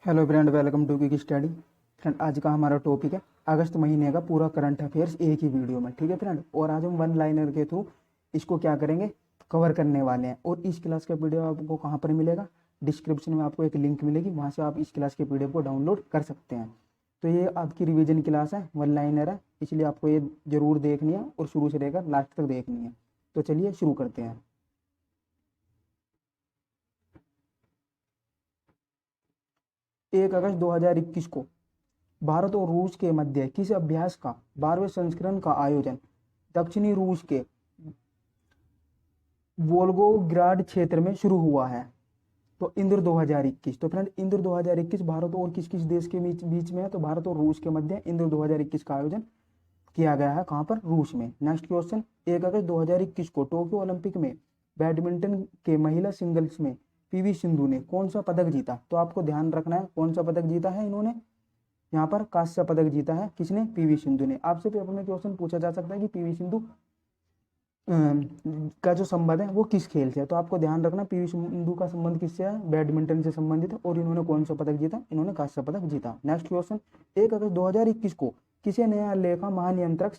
Hello friend, welcome to quick study. Friend, आज का हमारा टॉपिक है अगस्त महीने का पूरा करंट अफेयर्स एक ही वीडियो में। ठीक है फ्रेंड, और आज हम वन लाइनर के थ्रू इसको क्या करेंगे, कवर करने वाले हैं। और इस क्लास का पीडीएफ आपको कहाँ पर मिलेगा? डिस्क्रिप्शन में आपको एक लिंक मिलेगी, वहाँ से आप इस क्लास के पीडीएफ को डाउनलोड कर सकते हैं। तो ये आपकी रिविजन क्लास है, वन लाइनर है, इसलिए आपको ये जरूर देखनी है और शुरू से लेकर लास्ट तक देखनी है। तो चलिए शुरू करते हैं। 1 अगस्त 2021 को भारत और रूस के मध्य किस अभ्यास का 12वें संस्करण का आयोजन दक्षिणी रूस के वोल्गोग्राड क्षेत्र में शुरू हुआ है? तो इंद्र 2021। तो फ्रेंड, इंद्र 2021 भारत और किस किस देश के बीच बीच में है? तो भारत और रूस के मध्य इंद्र 2021 का आयोजन किया गया है। कहाँ पर? रूस में। नेक्स्ट क्वेश्चन, 1 अगस्त 2021 को टोक्यो ओलंपिक में बैडमिंटन के महिला सिंगल्स में पीवी सिंधु ने कौन सा पदक जीता? तो आपको ध्यान रखना है कौन सा पदक जीता है इन्होंने। यहाँ पर कांस्य पदक जीता है। किसने? पीवी सिंधु ने। आपसे पेपर में क्वेश्चन पूछा जा सकता है कि पीवी सिंधु का जो संबंध है वो किस खेल से है? तो आपको ध्यान रखना पीवी सिंधु का संबंध किससे है? बैडमिंटन से संबंधित है। और इन्होंने कौन सा पदक जीता? इन्होंने कांस्य पदक जीता। नेक्स्ट क्वेश्चन, 1 अगस्त 2021 को किसे नया लेखा महानियंत्रक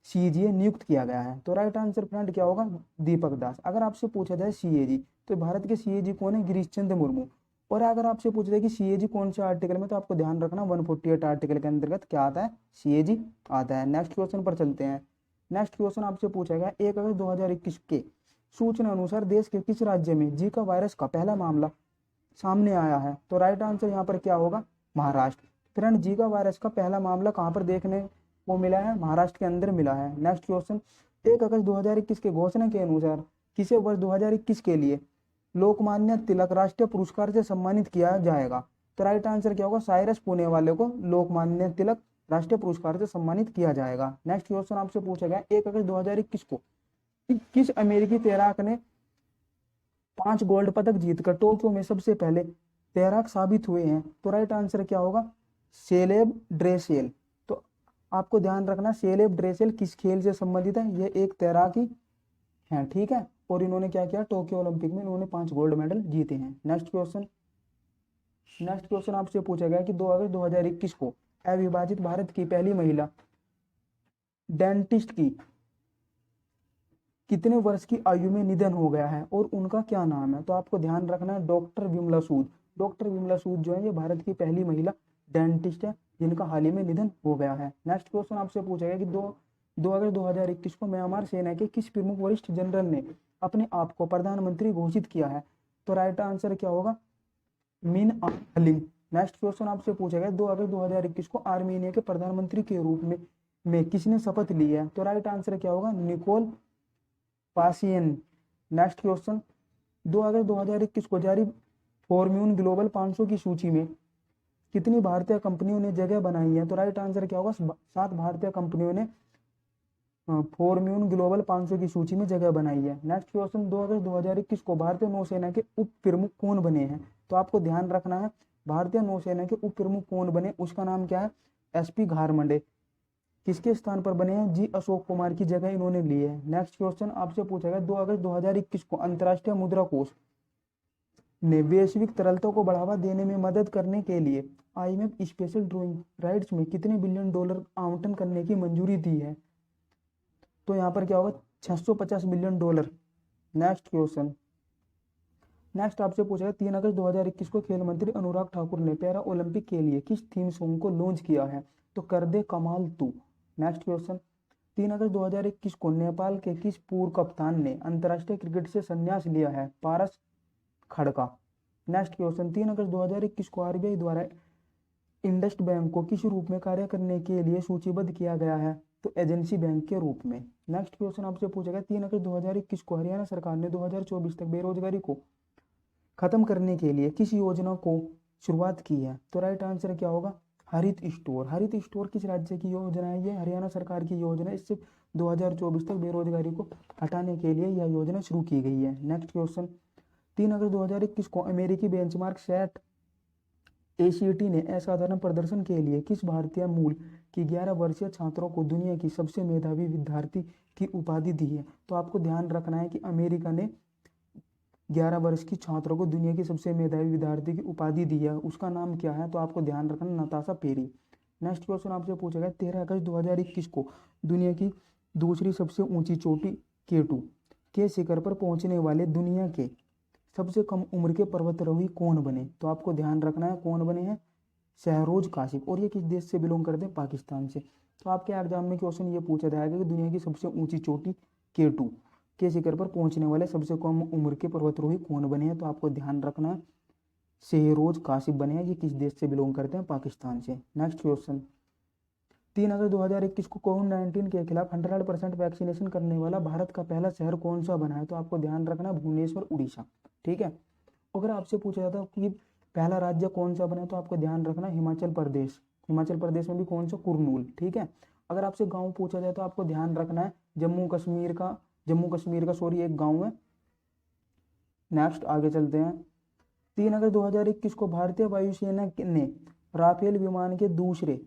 सीएजी नियुक्त किया गया है? तो राइट आंसर फ्रेंड क्या होगा? दीपक दास। अगर आपसे पूछा जाए सीएजी, तो भारत के सीएजी कौन है? गिरीश चंद्र मुर्मू। और अगर आपसे पूछा जाए कि सीएजी कौन से आर्टिकल में, तो आपको ध्यान रखना 148 आर्टिकल के अंतर्गत क्या आता है? सीएजी आता है। नेक्स्ट क्वेश्चन पर चलते हैं। नेक्स्ट क्वेश्चन आपसे पूछा गया 1 अगस्त 2021 के सूचना अनुसार देश के किस राज्य में जीका वायरस का पहला मामला सामने आया है? तो राइट आंसर यहाँ पर क्या होगा? महाराष्ट्र। फ्रेंड, जीका वायरस का पहला मामला कहाँ पर देखने को मिला है? महाराष्ट्र के अंदर मिला है। नेक्स्ट क्वेश्चन, 1 अगस्त 2021 के घोषणा के अनुसार किसे वर्ष 2021 के लिए लोकमान्य तिलक राष्ट्रीय पुरस्कार से सम्मानित किया जाएगा? तो राइट आंसर क्या होगा? साइरस पुणे वाले को लोकमान्य तिलक राष्ट्रीय पुरस्कार से सम्मानित किया जाएगा। नेक्स्ट क्वेश्चन आपसे पूछा गया 1 अगस्त 2021 को किस अमेरिकी तैराक ने 5 गोल्ड पदक जीतकर टोक्यो में सबसे पहले तैराक साबित हुए हैं? तो राइट आंसर क्या होगा? सेलेब ड्रेसेल। तो आपको ध्यान रखना सेलेब ड्रेसेल किस खेल से संबंधित है? ये एक तैराकी है। ठीक है, और इन्होंने क्या किया? टोक्यो ओलंपिक में इन्होंने 5 गोल्ड मेडल जीते हैं। नेक्स्ट क्वेश्चन आपसे पूछा गया कि 2 अगस्त 2021 को अविभाजित भारत की पहली महिला डेंटिस्ट की कितने वर्ष की आयु में निधन हो गया है और उनका क्या नाम है? तो आपको ध्यान रखना है डॉक्टर विमला सूद। डॉक्टर विमला सूद जो है ये भारत की पहली महिला डेंटिस्ट है जिनका हाल ही में निधन हो गया है। नेक्स्ट क्वेश्चन आपसे पूछा गया कि 2 अगस्त 2021 को म्यांमार सेना के किस प्रमुख वरिष्ठ जनरल ने अपने आप को प्रधानमंत्री घोषित किया है? तो राइट आंसर क्या होगा? मिन आंग हलिंग। नेक्स्ट क्वेश्चन आपसे पूछा गया 2 अगस्त 2021 को आर्मीनिया के प्रधानमंत्री के रूप में किसने शपथ ली है? तो राइट आंसर क्या होगा? निकोल पासियन। नेक्स्ट क्वेश्चन, 2 अगस्त 2021 को जारी फॉर्म्यून ग्लोबल 500 की सूची में कितनी भारतीय कंपनियों ने जगह बनाई है? तो राइट आंसर क्या होगा? 7 भारतीय कंपनियों ने फॉर्म्यून ग्लोबल 500 की सूची में जगह बनाई है। नेक्स्ट क्वेश्चन, 2 अगस्त 2021 को भारतीय नौसेना के उप प्रमुख कौन बने हैं? तो आपको ध्यान रखना है भारतीय नौसेना के उप प्रमुख कौन बने, उसका नाम क्या है? एसपी घारमंडे। किसके स्थान पर बने हैं? जी अशोक कुमार की जगह इन्होंने ली है। नेक्स्ट क्वेश्चन आपसे पूछा गया 2 अगस्त 2021 को अंतर्राष्ट्रीय मुद्रा कोष ने वैश्विक तरलता को बढ़ावा देने में मदद करने के लिए आईएमएफ स्पेशल ड्राइंग राइट्स में कितने बिलियन डॉलर आवंटन करने की मंजूरी दी है? तो यहाँ पर क्या होगा? 650 billion dollar. Next question, next आपसे पूछा गया 3 अगस्त 2021 को खेल मंत्री अनुराग ठाकुर ने पैरा ओलंपिक के लिए किस थीम सॉन्ग को लॉन्च किया है? तो कर दे कमाल तू। नेक्स्ट क्वेश्चन, 3 अगस्त 2021 को नेपाल के किस पूर्व कप्तान ने अंतर्राष्ट्रीय क्रिकेट से संन्यास लिया है? पारस खड़का। नेक्स्ट क्वेश्चन, 3 अगस्त 2021 को आरबीआई द्वारा इंडस्ट बैंक को किस रूप में कार्य करने के लिए सूचीबद्ध किया गया है? तो एजेंसी बैंक के रूप में। नेक्स्ट क्वेश्चन आपसे पूछा गया 3 अगस्त 2021 को हरियाणा सरकार ने 2024 तक बेरोजगारी को खत्म करने के लिए किस योजना को शुरुआत की है? तो राइट आंसर क्या होगा? हरित स्टोर। हरित स्टोर किस राज्य की योजना है? ये हरियाणा सरकार की योजना है। इससे 2024 तक बेरोजगारी को हटाने के लिए यह योजना शुरू की गई है। नेक्स्ट क्वेश्चन, 3 अगस्त 2021 को अमेरिकी बेंचमार्क सेट एसीटी ने असाधारण प्रदर्शन के लिए किस भारतीय मूल की 11 वर्षीय छात्रों को दुनिया की सबसे मेधावी विद्यार्थी की उपाधि दी है? तो आपको ध्यान रखना है कि अमेरिका ने 11 वर्ष की छात्रों को दुनिया की सबसे मेधावी विद्यार्थी की उपाधि दी है, उसका नाम क्या है? तो आपको ध्यान रखना नताशा पेरी। नेक्स्ट क्वेश्चन आपसे पूछा गया 13 अगस्त 2021 को दुनिया की दूसरी सबसे ऊंची चोटी K2 के शिखर पर पहुंचने वाले दुनिया के सबसे कम उम्र के पर्वतारोही कौन बने? तो आपको ध्यान रखना है कौन बने हैं? शहरोज काशिफ। और ये किस देश से बिलोंग करते हैं? पाकिस्तान से। तो आपके एग्जाम में क्वेश्चन ये पूछा जाएगा कि दुनिया की सबसे ऊंची चोटी K2 के शिखर पर पहुंचने वाले सबसे कम उम्र के पर्वतारोही कौन बने हैं? तो आपको ध्यान रखना है शहरोज काशिफ बने हैं। ये किस देश से बिलोंग करते हैं? पाकिस्तान से। नेक्स्ट क्वेश्चन 3 अगस्त 2021 को कोविड-19 के खिलाफ 100% वैक्सीनेशन करने वाला भारत का पहला शहर कौन सा बना है? तो आपको ध्यान रखना भुवनेश्वर, उड़ीसा। ठीक है। अगर आपसे पूछा जाता है कि पहला राज्य कौन सा बना है, तो आपको ध्यान रखना हिमाचल प्रदेश। हिमाचल प्रदेश में भी कौन सा? कुरनूल। ठीक है। अगर आपसे गांव पूछा जाए तो आपको ध्यान रखना है जम्मू कश्मीर का सॉरी एक गांव है। नेक्स्ट आगे चलते हैं। 3 अगस्त 2021 को भारतीय वायुसेना ने राफेल विमान के दूसरे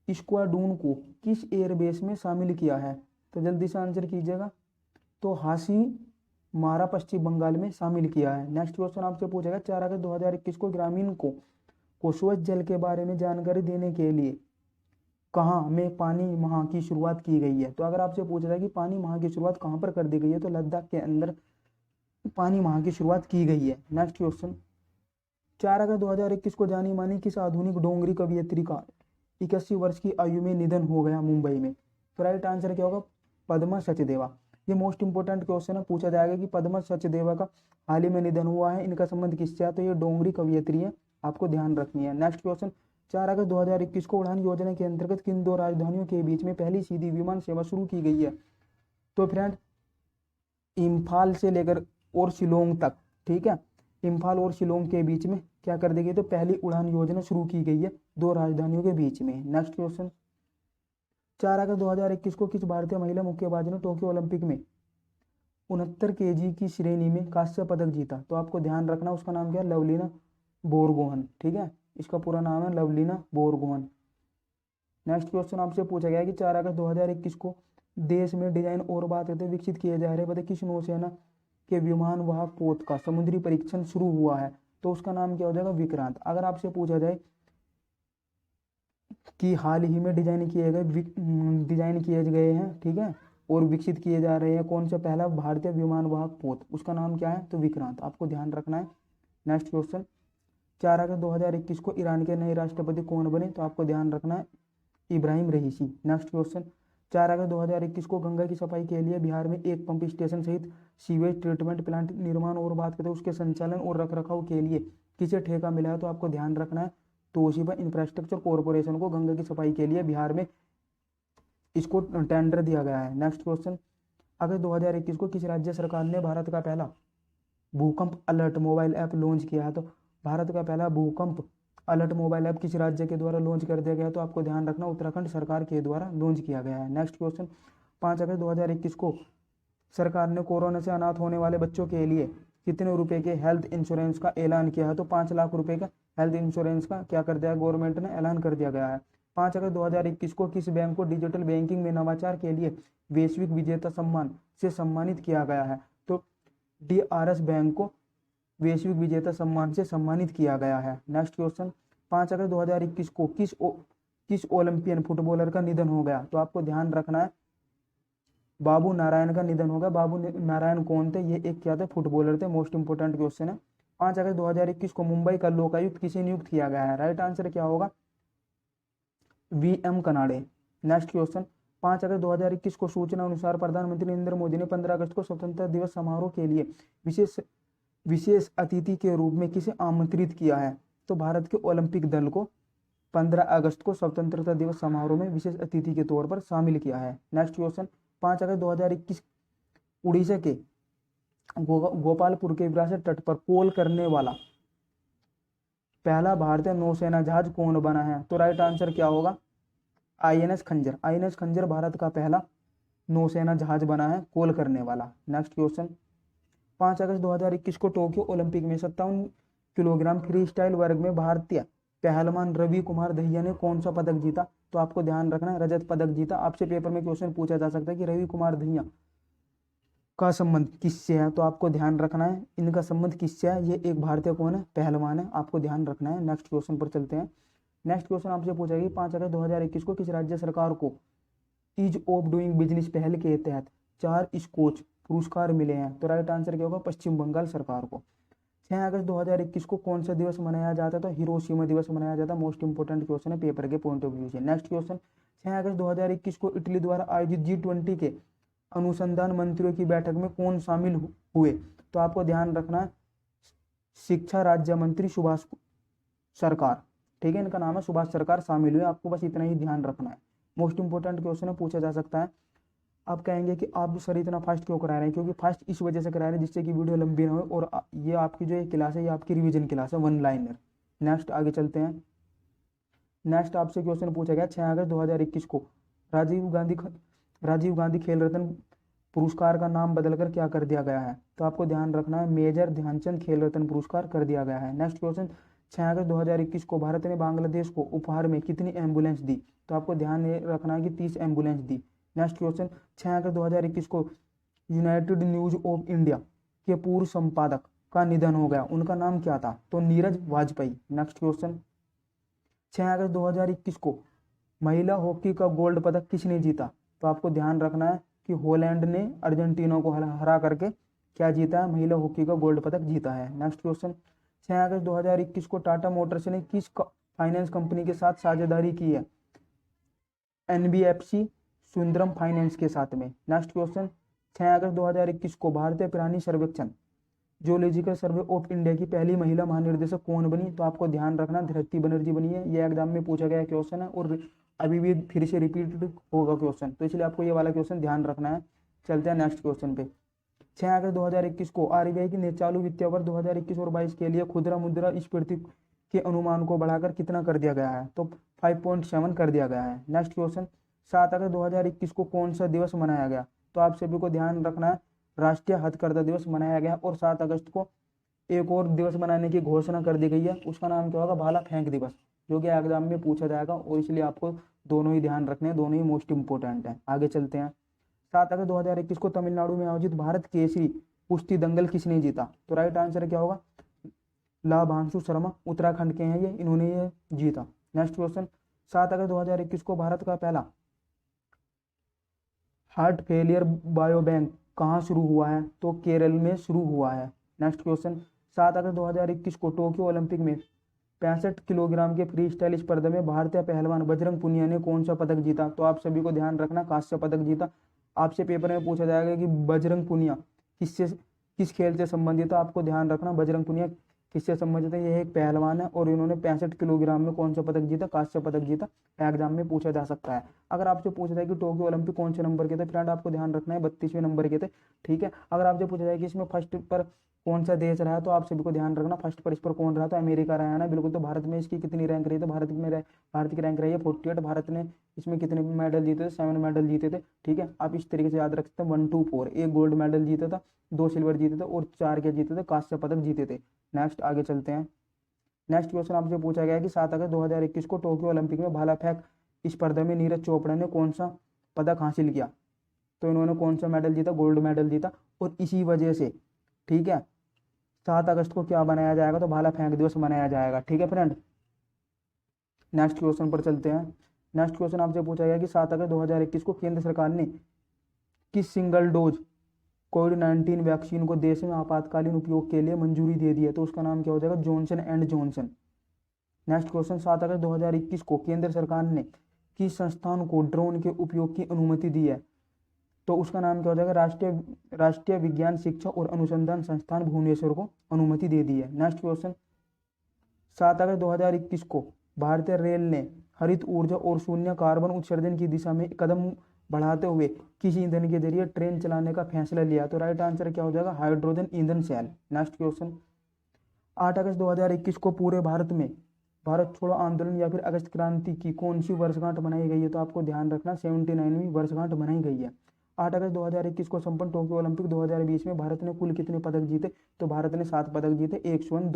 स्क्वाड्रन को किस एयरबेस में शामिल किया है? तो जल्दी से आंसर कीजिएगा। तो हासी मारा पश्चिम बंगाल में शामिल किया है। नेक्स्ट क्वेश्चन आपसे पूछेगा 4 अगस्त 2021 को ग्रामीण को स्वच्छ जल के बारे में जानकारी देने के लिए कहाँ में पानी माह की शुरुआत की गई है? तो अगर आपसे पूछा जाए कि पानी माह की शुरुआत कहाँ पर कर दी गई है, तो लद्दाख के अंदर पानी माह की शुरुआत की गई है। नेक्स्ट क्वेश्चन 4 अगस्त 2021 को जानी मानी किस आधुनिक डोंगरी कवियत्री का 81 वर्ष की आयु में निधन हो गया मुंबई में? तो राइट आंसर क्या होगा? पद्मा सचदेवा। ये मोस्ट इंपोर्टेंट क्वेश्चन है, पूछा जाएगा कि पद्मा सचदेवा का हाल ही में निधन हुआ है, इनका संबंध किससे है? तो ये डोंगरी कवियत्री है, आपको ध्यान रखनी है। नेक्स्ट क्वेश्चन 4 अगस्त 2021 को उड़ान योजना के अंतर्गत किन दो राजधानियों के बीच में पहली सीधी विमान सेवा शुरू की गई है? तो फ्रेंड इम्फाल से लेकर और शिलोंग तक। ठीक है। इम्फाल और शिलोंग के बीच में क्या कर दी गई? तो पहली उड़ान योजना शुरू की गई है दो राजधानियों के बीच में। नेक्स्ट क्वेश्चन 4 अगस्त 2021 को किस भारतीय महिला मुक्केबाज ने टोक्यो ओलंपिक में 69 kg की श्रेणी में कांस्य पदक जीता? तो आपको ध्यान रखना उसका नाम क्या है? लवलीना बोरगोहन। ठीक है। इसका पूरा नाम है लवलीना बोरगोहन। नेक्स्ट क्वेश्चन आपसे पूछा गया कि 4 अगस्त 2021 को देश में डिजाइन और बात विकसित किए जा रहे बताए किस नौसेना के विमान वाहक पोत का समुद्री परीक्षण शुरू हुआ है? तो उसका नाम क्या हो जाएगा? विक्रांत। अगर आपसे पूछा जाए कि हाल ही में डिजाइन किए गए हैं, ठीक है, और विकसित किए जा रहे हैं कौन सा पहला भारतीय विमान वाहक पोत, उसका नाम क्या है? तो विक्रांत। आपको ध्यान रखना है। नेक्स्ट क्वेश्चन 4 अगस्त 2021 को ईरान के नए राष्ट्रपति कौन बने? तो आपको ध्यान रखना है इब्राहिम रईसी। नेक्स्ट क्वेश्चन 4 अगस्त 2021 को गंगा की सफाई के लिए बिहार में एक पंप स्टेशन सहित सीवेज ट्रीटमेंट प्लांट निर्माण और बात करते हैं उसके संचालन और रखरखाव के लिए किसे ठेका मिला है? तो आपको ध्यान रखना है तोशिबा इंफ्रास्ट्रक्चर कॉरपोरेशन को गंगा की सफाई के लिए बिहार में इसको टेंडर दिया गया है। नेक्स्ट क्वेश्चन अगस्त 2021 को किस राज्य सरकार ने भारत का पहला भूकंप अलर्ट मोबाइल ऐप लॉन्च किया है? तो भारत का पहला भूकंप अलर्ट मोबाइल ऐप किस राज्य के द्वारा लॉन्च कर दिया गया? तो आपको ध्यान रखना उत्तराखंड सरकार के द्वारा लॉन्च किया गया है। नेक्स्ट क्वेश्चन 5 अगस्त 2021 को सरकार ने कोरोना से अनाथ होने वाले बच्चों के लिए कितने रुपए के हेल्थ इंश्योरेंस का ऐलान किया है? तो 5 लाख रुपए का हेल्थ इंश्योरेंस का क्या कर दिया? गवर्नमेंट ने ऐलान कर दिया गया है। 5 अगस्त 2021 को किस बैंक को डिजिटल बैंकिंग में नवाचार के लिए वैश्विक विजेता सम्मान से सम्मानित किया गया है? तो DRS बैंक को वैश्विक विजेता सम्मान से सम्मानित किया गया है। नेक्स्ट क्वेश्चन 5 अगस्त 2021 को किस ओलंपियन फुटबॉलर का निधन हो गया? तो आपको ध्यान रखना है बाबू नारायण का निधन होगा। बाबू नारायण कौन थे? ये एक क्या थे? फुटबॉलर थे। मोस्ट इंपोर्टेंट क्वेश्चन है। 5 अगस्त 2021 को मुंबई का लोकायुक्त किसे नियुक्त किया गया है? राइट आंसर क्या होगा? VM कनाडे। नेक्स्ट क्वेश्चन 5 अगस्त 2021 को सूचना अनुसार प्रधानमंत्री नरेंद्र मोदी ने 15 अगस्त को स्वतंत्रता दिवस समारोह के लिए विशेष अतिथि के रूप में किसे आमंत्रित किया है? तो भारत के ओलंपिक दल को 15 अगस्त को स्वतंत्रता दिवस समारोह में विशेष अतिथि के तौर पर शामिल किया है। नेक्स्ट क्वेश्चन 5 अगस्त 2021 उड़ीसा के गोपालपुर के विरासत तट पर पोल करने वाला पहला भारतीय नौसेना जहाज कौन बना है? तो राइट आंसर क्या होगा? INS खंजर। INS खंजर भारत का पहला नौसेना जहाज बना है कोल करने वाला। नेक्स्ट क्वेश्चन 5 अगस्त 2021 को टोक्यो ओलंपिक में 57 किलोग्राम फ्री स्टाइल वर्ग में भारतीय पहलवान रवि कुमार दहिया ने कौन सा पदक जीता? तो आपको ध्यान रखना है रजत पदक जीता। आपसे पेपर में क्वेश्चन पूछा जा सकता है कि रवि कुमार दहिया का संबंध किससे है, तो आपको ध्यान रखना है इनका संबंध किससे है। ये एक भारतीय कौन है, पहलवान है, आपको ध्यान रखना है। नेक्स्ट क्वेश्चन पर चलते हैं। नेक्स्ट क्वेश्चन आपसे पूछा गया 5 अगस्त 2021 को किस राज्य सरकार को ईज ऑफ डूइंग बिजनेस पहल के तहत 4 स्कॉच पुरस्कार मिले हैं, तो राइट आंसर क्या होगा, पश्चिम बंगाल सरकार को। 6 अगस्त 2021 को कौन सा दिवस मनाया जाता था, हिरोशिमा दिवस मनाया जाता। मोस्ट इंपोर्टेंट क्वेश्चन है पेपर के पॉइंट ऑफ व्यू से। नेक्स्ट क्वेश्चन, 6 अगस्त 2021 को इटली द्वारा आयोजित G20 के अनुसंधान मंत्रियों की बैठक में कौन शामिल हुए, तो आपको ध्यान रखना है शिक्षा राज्य मंत्री सुभाष सरकार, ठीक है, इनका नाम है सुभाष सरकार शामिल हुए, आपको बस इतना ही ध्यान रखना है। मोस्ट इंपोर्टेंट क्वेश्चन है, पूछा जा सकता है। आप कहेंगे कि आप सर इतना फास्ट क्यों करा रहे हैं, क्योंकि फास्ट इस वजह से करा रहे हैं जिससे कि वीडियो लंबी ना हो, और ये आपकी जो ये क्लास है ये आपकी रिवीजन क्लास है, वन लाइनर। नेक्स्ट आगे चलते हैं। नेक्स्ट आपसे क्वेश्चन पूछा गया 6 अगस्त 2021 को राजीव गांधी खेल रत्न पुरस्कार का नाम बदलकर क्या कर दिया गया है, तो आपको ध्यान रखना है मेजर ध्यानचंद खेल रत्न पुरस्कार कर दिया गया है। नेक्स्ट क्वेश्चन, 6 अगस्त 2021 को भारत ने बांग्लादेश को उपहार में कितनी एम्बुलेंस दी, तो आपको ध्यान रखना है कि 30 एम्बुलेंस दी। नेक्स्ट क्वेश्चन, 6 अगस्त 2021 को यूनाइटेड न्यूज ऑफ इंडिया के पूर्व संपादक का निधन हो गया, उनका नाम क्या था, तो नीरज वाजपेयी। नेक्स्ट क्वेश्चन, 6 अगस्त 2021 को महिला हॉकी का गोल्ड पदक किसने जीता, तो आपको ध्यान रखना है कि हॉलैंड ने अर्जेंटीना को हरा करके क्या जीता है, महिला हॉकी का गोल्ड पदक जीता है। नेक्स्ट क्वेश्चन, 6 अगस्त 2021 को टाटा मोटर्स ने किस फाइनेंस कंपनी के साथ साझेदारी की है, NBFC सुंदरम फाइनेंस के साथ में। नेक्स्ट क्वेश्चन, 6 अगस्त 2021 को भारतीय प्राणी सर्वेक्षण जूलॉजिकल सर्वे ऑफ इंडिया की पहली महिला महानिर्देशक कौन बनी, तो आपको ध्यान रखना धृति बनर्जी बनी है। ये एग्जाम में पूछा गया क्वेश्चन है और अभी भी फिर से रिपीट होगा क्वेश्चन, तो इसलिए आपको ये वाला क्वेश्चन ध्यान रखना है। चलते हैं नेक्स्ट क्वेश्चन पे। 6 अगस्त 2021 को RBI की चालू वित्तीय वर्ष 2021 और 22 के लिए खुदरा मुद्रा स्फीति के अनुमान को बढ़ाकर कितना कर दिया गया है, तो 5.7 कर दिया गया है। नेक्स्ट क्वेश्चन, 7 अगस्त 2021 को कौन सा दिवस मनाया गया, तो आप सभी को ध्यान रखना है राष्ट्रीय हथकरघा दिवस मनाया गया, और 7 अगस्त को एक और दिवस मनाने की घोषणा कर दी गई है, उसका नाम क्या होगा, भाला फेंक दिवस, जो कि एग्जाम में पूछा जाएगा, और इसलिए आपको दोनों ही ध्यान रखने हैं, दोनों ही मोस्ट इंपोर्टेंट है। आगे चलते हैं। 7 अगस्त 2021 को तमिलनाडु में आयोजित भारत केसरी कुश्ती दंगल किसने जीता, तो राइट आंसर क्या होगा, लाभांशु शर्मा, उत्तराखंड के हैं ये, इन्होंने ये जीता। नेक्स्ट क्वेश्चन, 7 अगस्त 2021 को भारत का पहला हार्ट फेलियर बायो बैंक कहाँ शुरू हुआ है, तो केरल में शुरू हुआ है। नेक्स्ट क्वेश्चन, 7 अगस्त 2021 को टोक्यो ओलंपिक में 65 किलोग्राम के फ्री स्टाइल स्पर्धा में भारतीय पहलवान बजरंग पुनिया ने कौन सा पदक जीता, तो आप सभी को ध्यान रखना कांस्य पदक जीता। आपसे पेपर में पूछा जाएगा कि बजरंग पुनिया किस खेल से संबंधित है, आपको ध्यान रखना बजरंग पुनिया किससे संबंधित है, यह एक पहलवान है और इन्होंने 65 किलोग्राम में कौन सा पदक जीता, कांस्य पदक जीता। एग्जाम में पूछा जा सकता है। अगर आपसे पूछा जाए कि टोक्यो ओलंपिक कौन से नंबर के थे, फ्रेंड आपको ध्यान रखना है 32वें नंबर के थे, ठीक है। अगर आपसे पूछा जाए कि इसमें फर्स्ट पर कौन सा देश रहा, तो आप सभी को ध्यान रखना फर्स्ट पर इस पर कौन रहा, तो अमेरिका रहा है ना, बिल्कुल। तो भारत में इसकी कितनी रैंक रही, तो भारत की रैंक रही है 48। भारत ने इसमें कितने मेडल जीते थे, 7 मेडल जीते थे, ठीक है। आप इस तरीके से याद रख सकते हैं 1 2 4, एक गोल्ड मेडल जीता था, 2 सिल्वर जीते थे और 4 क्या जीते थे, कांस्य पदक जीते थे। नेक्स्ट आगे चलते हैं। नेक्स्ट क्वेश्चन आपसे पूछा गया कि 7 अगस्त 2021 को टोक्यो ओलंपिक में भाला फेंक स्पर्धा में नीरज चोपड़ा ने कौन सा पदक हासिल किया, तो इन्होंने कौन सा मेडल जीता, गोल्ड मेडल जीता। और इसी वजह से, ठीक है, 7 अगस्त को क्या बनाया जाएगा, तो भाला फेंक दिवस मनाया जाएगा, ठीक है फ्रेंड। नेक्स्ट क्वेश्चन पर चलते हैं। नेक्स्ट क्वेश्चन आपसे पूछा गया कि 7 अगस्त 2021 को केंद्र सरकार ने किस सिंगल डोज कोविड-19 वैक्सीन को देश में आपातकालीन उपयोग के लिए मंजूरी दे दी है, तो उसका नाम क्या हो जाएगा, Johnson and Johnson. Next question, 7 अगस्त 2021 को केंद्र सरकार ने किस संस्थान को ड्रोन के उपयोग की अनुमति दी है, तो उसका नाम क्या हो जाएगा, राष्ट्रीय विज्ञान शिक्षा और अनुसंधान संस्थान भुवनेश्वर को अनुमति दे दी है। नेक्स्ट क्वेश्चन, 7 अगस्त 2021 को भारतीय रेल ने हरित ऊर्जा और शून्य कार्बन उत्सर्जन की दिशा में कदम बढ़ाते हुए किस ईंधन के जरिए ट्रेन चलाने का फैसला लिया, तो राइट आंसर क्या हो जाएगा, हाइड्रोजन ईंधन सेल। नेक्स्ट क्वेश्चन, 8 अगस्त 2021 को पूरे भारत में भारत छोड़ो आंदोलन या फिर अगस्त क्रांति की कौन सी वर्षगांठ मनाई गई है, तो आपको ध्यान रखना 79वीं वर्षगांठ मनाई गई है। 8 अगस्त 2021 को संपन्न टोक्यो ओलंपिक 2020 में भारत ने कुल कितने पदक जीते, तो भारत ने 7 पदक जीते, 1 स्वर्ण,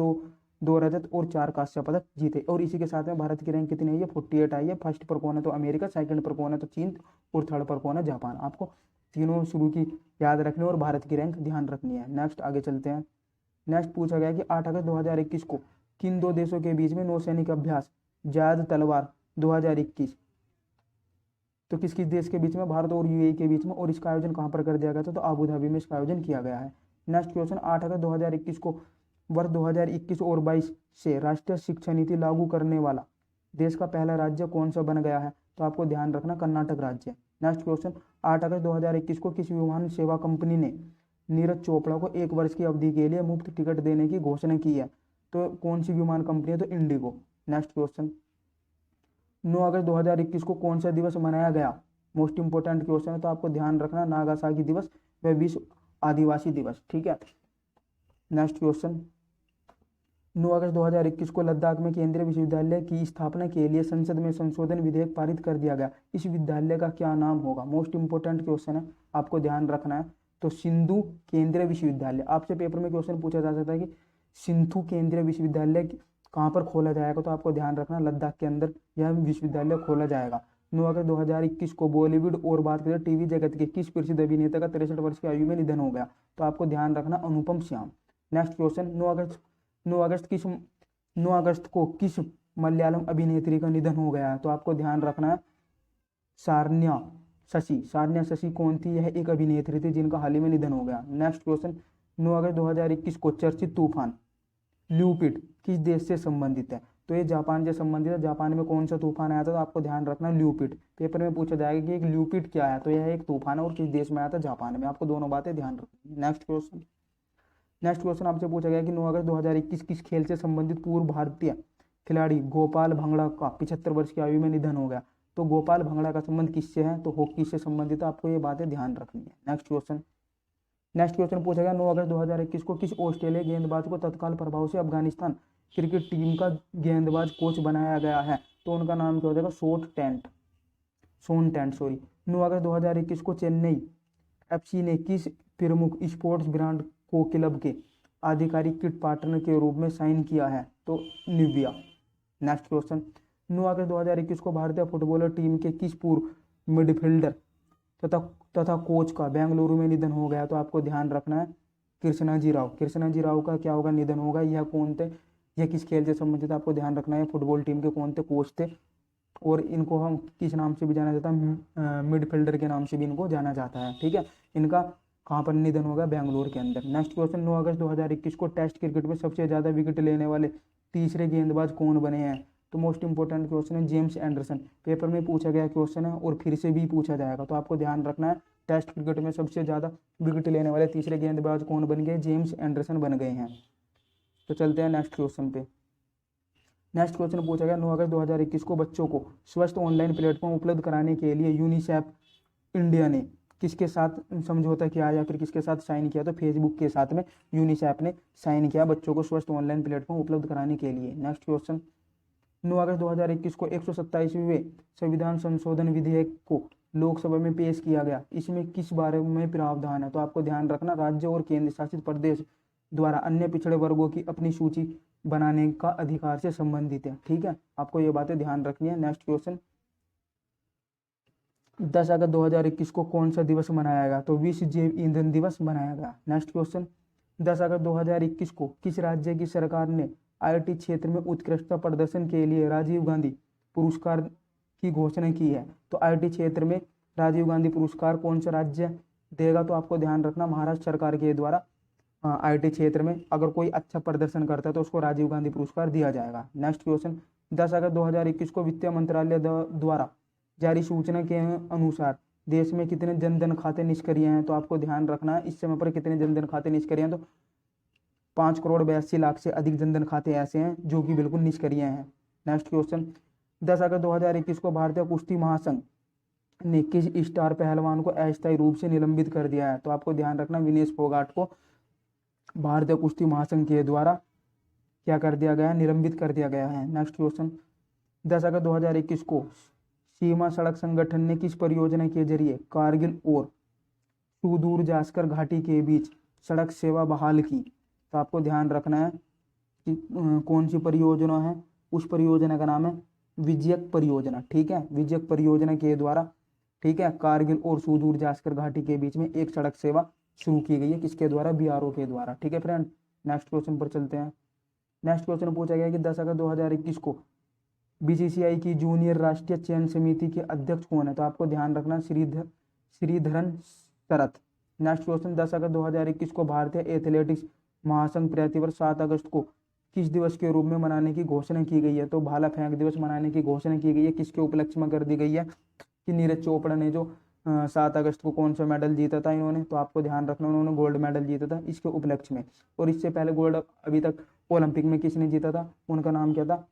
2 रजत और 4 कांस्य पदक जीते। और इसी के साथ में भारत की रैंक कितनी आई है, 48 आई है। फर्स्ट पर कौन है, तो अमेरिका, सेकंड पर कौन है, तो चीन, और थर्ड पर कौन है, जापान। आपको तीनों शुरू की याद रखनी और भारत की रैंक ध्यान रखनी है। नेक्स्ट आगे चलते हैं। नेक्स्ट पूछा गया कि 8 अगस्त 2021 को किन दो देशों के बीच में नौसैनिक अभ्यास जायद तलवार 2021, तो किस किस देश के बीच में, भारत और यूएई के बीच में, और इसका आयोजन कहाँ पर कर दिया गया था, तो अबू धाबी में इसका आयोजन किया गया है। नेक्स्ट क्वेश्चन, 8 अगस्त 2021 को वर्ष 2021 और 22 से राष्ट्रीय शिक्षा नीति लागू करने वाला देश का पहला राज्य कौन सा बन गया है, तो आपको ध्यान रखना कर्नाटक राज्य। नेक्स्ट क्वेश्चन, 8 अगस्त 2021 को किस विमान सेवा कंपनी ने नीरज चोपड़ा को 1 वर्ष की अवधि के लिए मुफ्त टिकट देने की घोषणा की है, तो कौन सी विमान कंपनी है, तो इंडिगो। नेक्स्ट क्वेश्चन, 9 अगस्त 2021 को कौन सा दिवस मनाया गया, मोस्ट इंपोर्टेंट क्वेश्चन है, तो आपको ध्यान रखना नागासाकी दिवस व विश्व आदिवासी दिवस। ठीक है। नेक्स्ट क्वेश्चन, 9 अगस्त 2021 को लद्दाख में केंद्रीय विश्वविद्यालय की स्थापना के लिए संसद में संशोधन विधेयक पारित कर दिया गया, इस विद्यालय का क्या नाम होगा, मोस्ट इंपोर्टेंट क्वेश्चन है, आपको ध्यान रखना है, तो सिंधु केंद्रीय विश्वविद्यालय। आपसे पेपर में क्वेश्चन पूछा जा सकता है कि सिंधु केंद्रीय विश्वविद्यालय कहाँ पर खोला जाएगा, तो आपको ध्यान रखना लद्दाख के अंदर यह विश्वविद्यालय खोला जाएगा। 9 अगस्त 2021 को बॉलीवुड और बात करें टीवी जगत के किस प्रसिद्ध अभिनेता का 63 वर्ष की आयु में निधन हो गया, तो आपको ध्यान रखना अनुपम श्याम। नेक्स्ट क्वेश्चन, 9 अगस्त को किस मलयालम अभिनेत्री का निधन हो गया है, तो आपको ध्यान रखना है सारन्या शशि। सारन्या शशि कौन थी, यह एक अभिनेत्री थी जिनका हाल ही में निधन हो गया। नेक्स्ट क्वेश्चन, 9 अगस्त 2021 को चर्चित तूफान ल्यूपिड किस देश से संबंधित है, तो ये जापान से संबंधित है। जापान में कौन सा तूफान आया था, तो आपको ध्यान रखना ल्यूपिड। पेपर में पूछा जाएगा कि एक ल्यूपिड क्या है, तो यह एक तूफान है और किस देश में आया था, जापान में। आपको दोनों बातें ध्यान रखनी है। नेक्स्ट क्वेश्चन आपसे पूछा गया कि 9 अगस्त 2021 किस खेल से संबंधित पूर्व भारतीय खिलाड़ी गोपाल भांगड़ा का 75 वर्ष की आयु में निधन हो गया, तो गोपाल भांगड़ा का संबंध किससे है, तो हॉकी से संबंधित है। आपको ये बातें ध्यान रखनी है। नेक्स्ट क्वेश्चन पूछा गया 9 अगस्त 2021 को किस ऑस्ट्रेलियाई गेंदबाज को तत्काल प्रभाव से अफगानिस्तान क्रिकेट टीम का गेंदबाज कोच बनाया गया है, तो उनका नाम क्या हो जाएगा, शॉन टेंट। 9 अगस्त 2021 को चेन्नई एफसी ने किस प्रमुख स्पोर्ट्स ब्रांड को क्लब के आधिकारिक किट पार्टनर के रूप में साइन किया है, तो निविया। नेक्स्ट क्वेश्चन, 9 अगस्त 2021 को भारतीय फुटबॉलर टीम के किस पूर्व मिडफील्डर तथा कोच का बेंगलुरु में निधन हो गया, तो आपको ध्यान रखना है कृष्णाजी राव का क्या होगा, निधन होगा। यह कौन थे, यह किस खेल से संबंधित, आपको ध्यान रखना है फुटबॉल टीम के कौन थे, कोच थे, और इनको हम किस नाम से भी जाना जाता है, मिडफील्डर के नाम से भी इनको जाना जाता है। ठीक है। इनका कहाँ पर निधन होगा, बेंगलुरु के अंदर। नेक्स्ट क्वेश्चन, 9 अगस्त 2021 को टेस्ट क्रिकेट में सबसे ज्यादा विकेट लेने वाले तीसरे गेंदबाज कौन बने हैं, तो मोस्ट इंपोर्टेंट क्वेश्चन है जेम्स एंडरसन। पेपर में पूछा गया क्वेश्चन है और फिर से भी पूछा जाएगा, तो आपको ध्यान रखना है टेस्ट क्रिकेट में सबसे ज्यादा विकेट लेने वाले तीसरे गेंदबाज कौन बन गए, जेम्स एंडरसन बन गए हैं। तो चलते हैं नेक्स्ट क्वेश्चन पे। नेक्स्ट क्वेश्चन पूछा गया 9 अगस्त 2021 को बच्चों को स्वस्थ ऑनलाइन प्लेटफॉर्म उपलब्ध कराने के लिए यूनिसेफ इंडिया ने किसके साथ समझौता किया या फिर किसके साथ साइन किया, तो फेसबुक के साथ में यूनिसेफ ने साइन किया बच्चों को स्वस्थ ऑनलाइन प्लेटफॉर्म उपलब्ध कराने के लिए। नेक्स्ट क्वेश्चन, 9 अगस्त 2021 को 127वें संविधान संशोधन विधेयक को लोकसभा में पेश किया गया, इसमें किस बारे में प्रावधान है, तो आपको ध्यान रखना राज्य और केंद्र शासित प्रदेश द्वारा अन्य पिछड़े वर्गों की अपनी सूची बनाने का अधिकार से संबंधित है। ठीक है, आपको ये बातें ध्यान रखनी है। नेक्स्ट क्वेश्चन, 10 अगस्त 2021 को कौन सा दिवस मनाया गया, तो विश्व जैव ईंधन दिवस मनाया गया। नेक्स्ट क्वेश्चन, 10 अगस्त 2021 को किस राज्य की सरकार ने आईटी क्षेत्र में उत्कृष्टता प्रदर्शन के लिए राजीव गांधी पुरस्कार की घोषणा की है, तो आईटी क्षेत्र में राजीव गांधी पुरस्कार कौन सा राज्य देगा, तो आपको ध्यान रखना महाराष्ट्र सरकार के द्वारा आईटी क्षेत्र में अगर कोई अच्छा प्रदर्शन करता है तो उसको राजीव गांधी पुरस्कार दिया जाएगा। नेक्स्ट क्वेश्चन, 10 अगस्त 2021 को वित्त मंत्रालय द्वारा जारी सूचना के अनुसार देश में कितने जनधन खाते निष्क्रिय हैं, तो आपको ध्यान रखना है इस समय पर कितने जनधन खाते निष्क्रिय हैं, तो 5,82,00,000 से अधिक जनधन खाते ऐसे हैं जो कि बिल्कुल निष्क्रिय हैं। नेक्स्ट क्वेश्चन, 10 अगस्त 2021 को भारतीय कुश्ती महासंघ ने किस स्टार पहलवान को अस्थायी रूप से निलंबित कर दिया है, तो आपको ध्यान रखना विनेश फोगाट को भारतीय कुश्ती महासंघ के द्वारा क्या कर दिया गया है, निलंबित कर दिया गया है। नेक्स्ट क्वेश्चन, 10 अगस्त 2021 को सीमा सड़क संगठन ने किस परियोजना के जरिए कारगिल और सुदूर जास्कर घाटी के बीच सड़क सेवा बहाल की, तो आपको ध्यान रखना है कि कौन सी परियोजना है, उस परियोजना का नाम है विजयक परियोजना। ठीक है, विजयक परियोजना के द्वारा ठीक है, कारगिल और सुदूर जास्कर घाटी के बीच में एक सड़क सेवा शुरू की गई है, किसके द्वारा, बीआरओ के द्वारा। ठीक है फ्रेंड, नेक्स्ट क्वेश्चन पर चलते हैं। नेक्स्ट क्वेश्चन पूछा गया कि 10 अगस्त 2021 को बीसीसीआई की जूनियर राष्ट्रीय चयन समिति के अध्यक्ष कौन है, तो आपको ध्यान रखना श्रीधरन शरत। नेक्स्ट क्वेश्चन, 10 अगस्त 2021 को भारतीय एथलेटिक्स महासंघ प्रतिवर्ष 7 अगस्त को किस दिवस के रूप में मनाने की घोषणा की गई है, तो भाला फेंक दिवस मनाने की घोषणा की गई है, किसके उपलक्ष्य में कर दी गई है, कि नीरज चोपड़ा ने जो 7 अगस्त को कौन सा मेडल जीता था इन्होंने, तो आपको ध्यान रखना उन्होंने गोल्ड मेडल जीता था इसके उपलक्ष्य में। और इससे पहले गोल्ड अभी तक ओलंपिक में किसने जीता था, उनका नाम क्या था,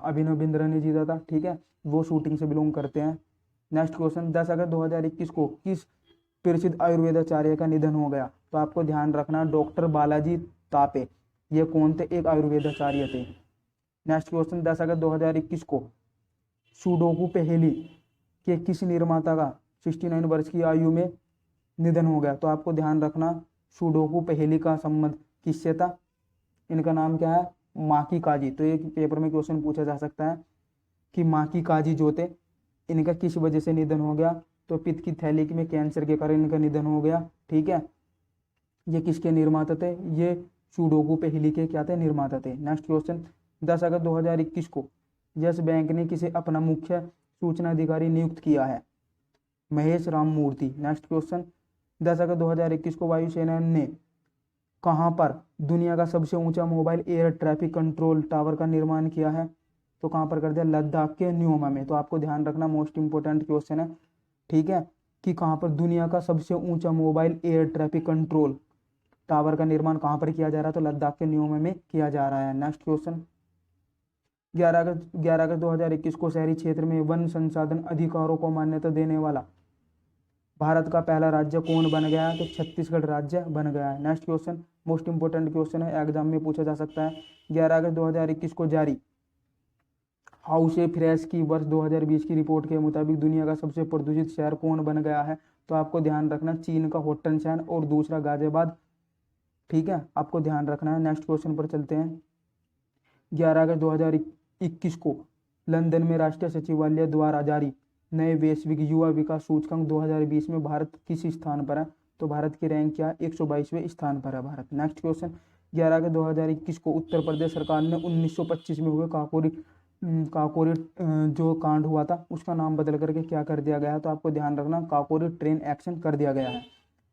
अभिनव बिंद्रा ने जीता था। ठीक है, वो शूटिंग से बिलोंग करते हैं। नेक्स्ट क्वेश्चन, 10 अगस्त 2021 को किस प्रसिद्ध आयुर्वेदाचार्य का निधन हो गया, तो आपको ध्यान रखना डॉक्टर बालाजी तापे, ये कौन थे, एक आयुर्वेदाचार्य थे। नेक्स्ट क्वेश्चन, 10 अगस्त 2021 को सुडोकू पहेली के किस निर्माता का 69 वर्ष की आयु में निधन हो गया, तो आपको ध्यान रखना सुडोकू पहेली का संबंध किससे था, इनका नाम क्या है, माकी काजी। तो एक पेपर में क्वेश्चन पूछा जा सकता है कि माकी काजी जो थे इनका किस वजह से निधन हो गया, तो पित्त की थैली में कैंसर के कारण इनका निधन हो गया। ठीक है, ये किसके निर्माता थे, ये सुडोकू पहेली के क्या थे, निर्माता थे। नेक्स्ट क्वेश्चन, 10 अगस्त 2021 को यस बैंक ने किसे अपना मुख्य सूचना अधिकारी नियुक्त किया है, महेश राममूर्ति। नेक्स्ट क्वेश्चन, 10 अगस्त 2021 को वायुसेना ने कहां पर दुनिया का सबसे ऊंचा mobile air traffic control tower का निर्माण किया है, तो कहां पर कर दिया, लद्दाख के न्योमा में। तो आपको ध्यान रखना मोस्ट इंपोर्टेंट क्वेश्चन है। ठीक है, कि कहां पर दुनिया का सबसे ऊंचा mobile air traffic control tower का निर्माण कहां पर किया जा रहा है, तो लद्दाख के न्योमा में किया जा रहा है। नेक्स्ट क्वेश्चन, 11 अगस्त 2021 को शहरी क्षेत्र में वन संसाधन अधिकारों को मान्यता देने वाला भारत का पहला राज्य कौन बन गया है, तो छत्तीसगढ़ राज्य बन गया है। Next question, most important question है, एग्जाम में पूछा जा सकता है। 11 अगस्त 2021 को जारी हाउस ए फ्रेश की वर्ष 2020 की रिपोर्ट के मुताबिक दुनिया का सबसे प्रदूषित शहर कौन बन गया है, तो आपको ध्यान रखना चीन का होटनशान और दूसरा गाजियाबाद। ठीक है, आपको ध्यान रखना है। नेक्स्ट क्वेश्चन पर चलते हैं। 11 अगस्त 2021 को लंदन में राष्ट्रीय सचिवालय द्वारा जारी नए वैश्विक युवा विकास सूचकांक 2020 में भारत किस स्थान पर है, तो भारत की रैंक क्या है, 122वें स्थान पर है भारत। नेक्स्ट क्वेश्चन, 11 अगस्त 2021 को उत्तर प्रदेश सरकार ने 1925 में हुए काकोरी जो कांड हुआ था उसका नाम बदल करके क्या कर दिया गया है, तो आपको ध्यान रखना काकोरी ट्रेन एक्शन कर दिया गया है।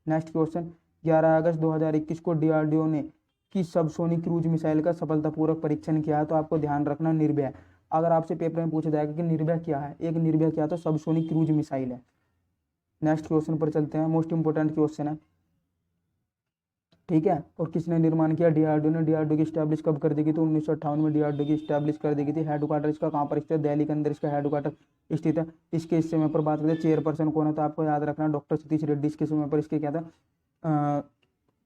नेक्स्ट क्वेश्चन, 11 अगस्त 2021 को डीआरडीओ ने किस सबसोनिक क्रूज मिसाइल का सफलतापूर्वक परीक्षण किया है, तो आपको ध्यान रखना निर्भया। अगर आपसे पेपर में पूछा जाएगा कि निर्भया क्या है, एक निर्भया क्या, तो सबसोनिक क्रूज मिसाइल है। नेक्स्ट क्वेश्चन पर चलते हैं, मोस्ट इंपोर्टेंट क्वेश्चन है। ठीक है, और किसने निर्माण किया, डीआरडीओ ने। डीआरडीओ की स्टैब्लिश कब कर दी गई, तो 1958 में डीआरडीओ की स्टैब्लिश कर दी गई थी। हेडक्वार्टर इसका कहाँ पर स्थित है, दिल्ली के अंदर इसका हेडक्वार्टर स्थित है। इसके समय पर बात करें चेयरपर्सन कौन है, तो आपको याद रखना डॉक्टर सतीश रेड्डी। इसके समय पर इसके क्या था,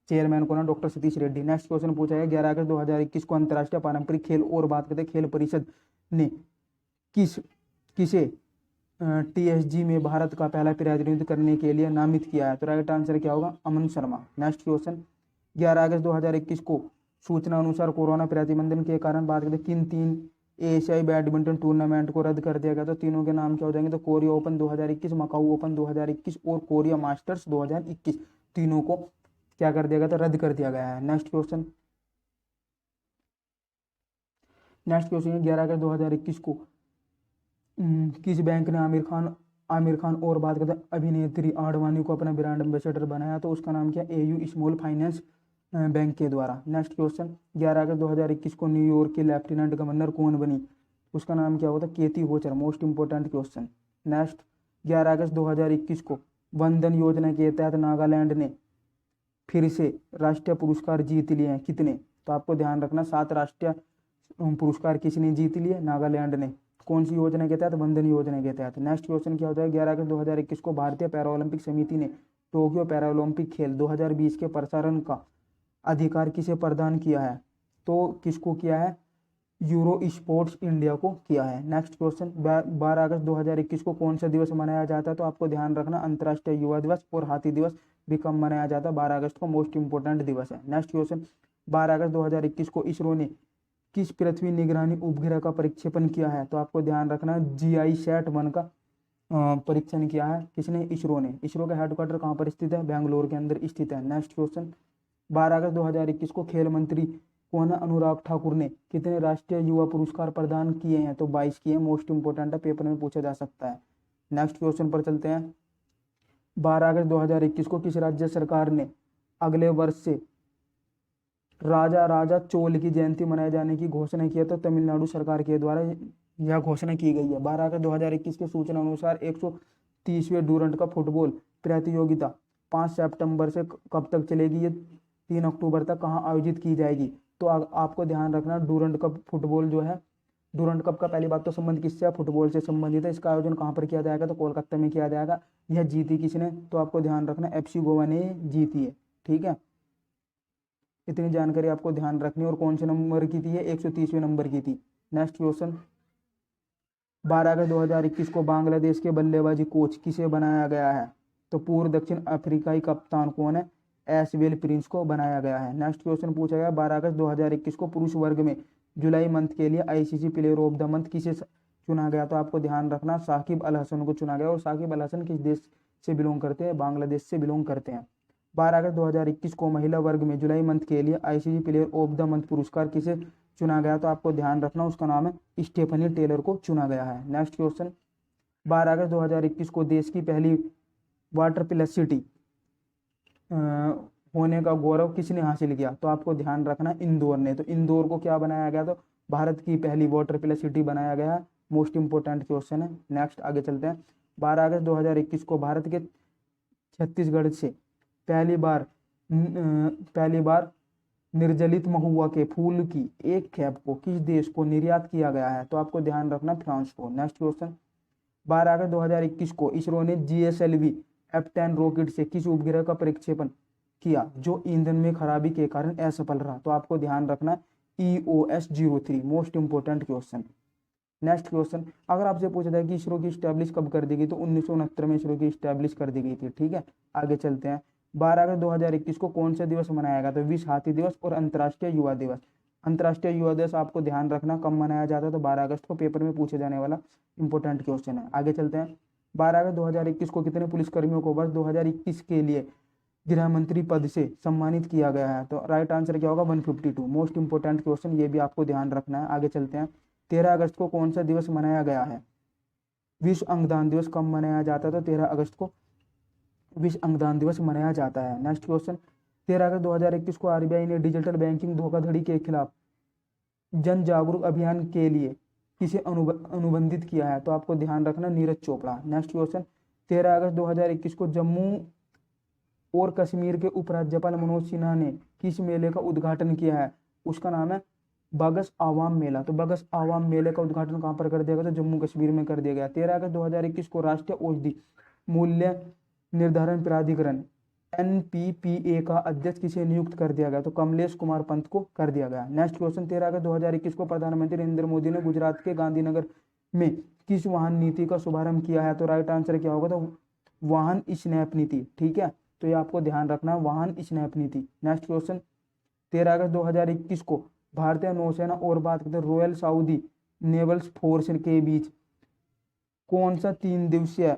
चेयरमैन कौन है, doctor Satish Reddy. Next question पूछा है, 11 अगस्त 2021 को अंतर्राष्ट्रीय पारंपरिक खेल और बात करते खेल परिषद ने किसे टीएसजी में भारत का पहला प्रतिनिधित्व करने के लिए नामित किया है, तो राइट आंसर क्या होगा, अमन शर्मा। नेक्स्ट क्वेश्चन, 11 अगस्त 2021 को सूचना अनुसार कोरोना प्रतिबंधन के कारण बात करते किन 3 एशियाई बैडमिंटन टूर्नामेंट को रद्द कर दिया गया, तो तीनों के नाम क्या हो जाएंगे, तो कोरिया ओपन 2021, मकाऊ ओपन 2021 और कोरिया मास्टर्स 2021, तीनों को क्या कर दिया गया था, रद्द कर दिया गया है। नेक्स्ट क्वेश्चन, 11 अगस्त 2021 को किस बैंक ने आमिर खान और बात करते अभिनेत्री आडवाणी को अपना ब्रांड एम्बेसडर बनाया, तो उसका नाम क्या, एयू स्मॉल फाइनेंस बैंक के द्वारा। नेक्स्ट क्वेश्चन, 11 अगस्त 2021 को न्यूयॉर्क की लेफ्टिनेंट गवर्नर कौन बनी, उसका नाम क्या होता है, केती होचर। Most important question. नेक्स्ट, 11 अगस्त 2021 को वंदन योजना के तहत नागालैंड ने फिर से राष्ट्रीय पुरस्कार जीत लिए हैं, कितने, तो आपको ध्यान रखना 7 राष्ट्रीय पुरस्कार किसने जीत लिए, नागालैंड ने। कौन सी योजना के तहत, वंदन योजना के तहत। नेक्स्ट क्वेश्चन क्या होता है, 11 अगस्त 2021 को भारतीय पैरालंपिक समिति ने टोक्यो पैरालंपिक खेल 2020 के प्रसारण का अधिकार किसे प्रदान किया है, तो किसको किया है, यूरो स्पोर्ट्स इंडिया को किया है। नेक्स्ट क्वेश्चन, 12 अगस्त 2021 को कौन सा दिवस मनाया जाता है, तो आपको ध्यान रखना अंतर्राष्ट्रीय युवा दिवस और हाथी दिवस भी कब मनाया जाता है, 12 अगस्त को मोस्ट इंपोर्टेंट दिवस है। नेक्स्ट क्वेश्चन, 12 अगस्त 2021 को इसरो ने किस पृथ्वी निगरानी उपग्रह का प्रक्षेपण किया है, तो आपको ध्यान रखना GI-SAT-1 का परीक्षण किया है? किसने? इसरो ने। इसरो का हेडक्वार्टर कहाँ पर स्थित है? बेंगलोर के अंदर स्थित है। नेक्स्ट क्वेश्चन, 12 अगस्त 2021 को खेल मंत्री कौन है? अनुराग ठाकुर ने कितने राष्ट्रीय युवा पुरस्कार प्रदान किए हैं? तो 22 किए। मोस्ट इंपोर्टेंट है, पेपर में पूछा जा सकता है। नेक्स्ट क्वेश्चन पर चलते हैं। 12 अगस्त 2021 को किस राज्य सरकार ने अगले वर्ष से राजा राजा चोल की जयंती मनाए जाने की घोषणा की है? तो तमिलनाडु सरकार के द्वारा यह घोषणा की गई है। 12 अगस्त 2021 के सूचना अनुसार 130वें डूरंड कप फुटबॉल प्रतियोगिता 5 सितंबर से कब तक चलेगी? ये 3 अक्टूबर तक कहाँ आयोजित की जाएगी? तो आपको ध्यान रखना, डूरंड कप फुटबॉल जो है, डूरंड कप का पहली बात तो संबंध किससे है? फुटबॉल से संबंधित है। इसका आयोजन कहाँ पर किया जाएगा? तो कोलकाता में किया जाएगा। यह जीती किसने? तो आपको ध्यान रखना, FC गोवा ने जीती है। ठीक है, इतनी जानकारी आपको ध्यान रखनी। और कौन से नंबर की थी? 130वें नंबर की थी। नेक्स्ट क्वेश्चन, 12 अगस्त 2021 को बांग्लादेश के बल्लेबाजी कोच किसे बनाया गया है? तो पूर्व दक्षिण अफ्रीकाई कप्तान कौन है? एसवेल प्रिंस को बनाया गया है। नेक्स्ट क्वेश्चन पूछा गया, 12 अगस्त 2021 को पुरुष वर्ग में जुलाई मंथ के लिए ICC player of the month किसे चुना गया? तो आपको ध्यान रखना, साकिब अल हसन को चुना गया। और साकिब अल हसन किस देश से बिलोंग करते हैं? बांग्लादेश से बिलोंग करते हैं। 12 अगस्त 2021 को महिला वर्ग में जुलाई मंथ के लिए ICC player of the month पुरस्कार किसे चुना गया? तो आपको ध्यान रखना, उसका नाम है स्टेफनी टेलर को चुना गया है। नेक्स्ट क्वेश्चन, 12 अगस्त 2021 को देश की पहली वाटर प्लस सिटी होने का गौरव किसने हासिल किया? तो आपको ध्यान रखना, इंदौर ने। तो इंदौर को क्या बनाया गया? तो भारत की पहली वाटर प्लस सिटी बनाया गया है। मोस्ट इंपोर्टेंट क्वेश्चन है। नेक्स्ट आगे चलते हैं। 12 अगस्त 2021 को भारत के छत्तीसगढ़ से पहली बार निर्जलित महुआ के फूल की एक खेप को किस देश को निर्यात किया गया है? तो आपको ध्यान रखना, फ्रांस को। नेक्स्ट क्वेश्चन, 12 अगस्त 2021 को इसरो ने GSLV F10 रॉकेट से किस उपग्रह का प्रक्षेपण किया जो ईंधन में खराबी के कारण असफल रहा? तो आपको ध्यान रखना, EOS-03। Most important question. Next question, अगर आपसे पूछा जाए कि इसरो की स्टैब्लिश कब कर दी गई? तो 1969 में इसरो की स्टैब्लिश कर दी गई थी। ठीक है, आगे चलते हैं। 12 अगस्त 2021 को कौन सा दिवस मनाया गया? तो विश्व हाथी दिवस और अंतर्राष्ट्रीय युवा दिवस। अंतर्राष्ट्रीय युवा दिवस आपको ध्यान रखना कब मनाया जाता है? तो 12 अगस्त को। पेपर में पूछे जाने वाला इंपॉर्टेंट क्वेश्चन है। आगे चलते हैं। 12 अगस्त 2021 को कितने पुलिसकर्मियों को वर्ष 2021 के लिए गृह मंत्री पद से सम्मानित किया गया है? तो राइट आंसर क्या होगा? 152। मोस्ट इंपोर्टेंट क्वेश्चन, ये भी आपको ध्यान रखना है। आगे चलते हैं। 13 अगस्त को कौन सा दिवस मनाया गया है? विश्व अंगदान दिवस कब मनाया जाता है? तो 13 अगस्त को विश्व अंगदान दिवस मनाया जाता है। नेक्स्ट क्वेश्चन, 13 अगस्त 2021 को RBI ने डिजिटल बैंकिंग धोखाधड़ी के खिलाफ जन जागरूक अभियान के लिए किसे अनुबंधित किया है? तो आपको ध्यान रखना, नीरज चोपड़ा। नेक्स्ट क्वेश्चन, 13 अगस्त 2021 को जम्मू और कश्मीर के उपराज्यपाल मनोज सिन्हा ने किस मेले का उद्घाटन किया है? उसका नाम है बगस आवाम मेला। तो बगस आवाम मेले का उद्घाटन कहाँ पर कर दिया गया? तो जम्मू कश्मीर में कर दिया गया। 13 अगस्त 2021 को राष्ट्रीय औषधि मूल्य निर्धारण प्राधिकरण NPPA का अध्यक्ष किसे नियुक्त कर दिया गया? तो कमलेश कुमार पंत को कर दिया गया। नेक्स्ट क्वेश्चन, 13 अगस्त 2021 को प्रधानमंत्री नरेंद्र मोदी ने गुजरात के गांधीनगर में किस वाहन नीति का शुभारंभ किया है? तो राइट आंसर क्या होगा? तो वाहन स्नैप नीति। ठीक है, तो ये आपको ध्यान रखना, वाहन स्नैप नीति। नेक्स्ट क्वेश्चन, 13 अगस्त 2021 को भारतीय नौसेना और बात करते हैं रॉयल सऊदी नेवल फोर्स के बीच कौन सा 3 दिवसीय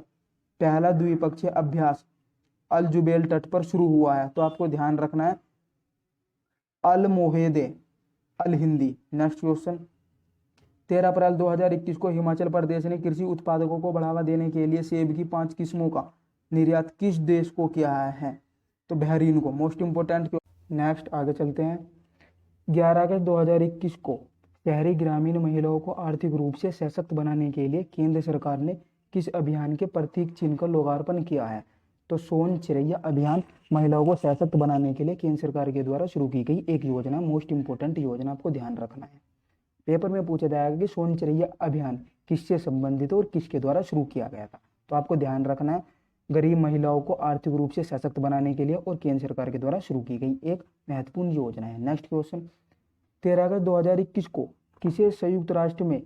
पहला द्विपक्षीय अभ्यास अल जुबैल तट पर शुरू हुआ है? तो आपको ध्यान रखना है, अल मोहेदे अल हिंदी। नेक्स्ट क्वेश्चन, 13 अप्रैल 2021 को हिमाचल प्रदेश ने कृषि उत्पादकों को बढ़ावा देने के लिए सेब की 5 किस्मों का निर्यात किस देश को किया है? तो बहरीन को। Most important. नेक्स्ट आगे चलते हैं। 11 अगस्त 2021 को शहरी ग्रामीण महिलाओं को आर्थिक रूप से सशक्त बनाने के लिए केंद्र सरकार ने किस अभियान के प्रतीक चिन्ह का लोकार्पण किया है? तो सोन चिरैया अभियान महिलाओं को सशक्त बनाने के लिए केंद्र सरकार के द्वारा शुरू की गई एक योजना। मोस्ट इंपोर्टेंट योजना, आपको ध्यान रखना है। पेपर में पूछा जाएगा कि सोन चिरैया अभियान किससे संबंधित और किसके द्वारा शुरू किया गया था? तो आपको ध्यान रखना है, गरीब महिलाओं को आर्थिक रूप से सशक्त बनाने के लिए और केंद्र सरकार के द्वारा शुरू की गई एक महत्वपूर्ण योजना है। नेक्स्ट क्वेश्चन, 13 अगस्त 2021 को किसे संयुक्त राष्ट्र में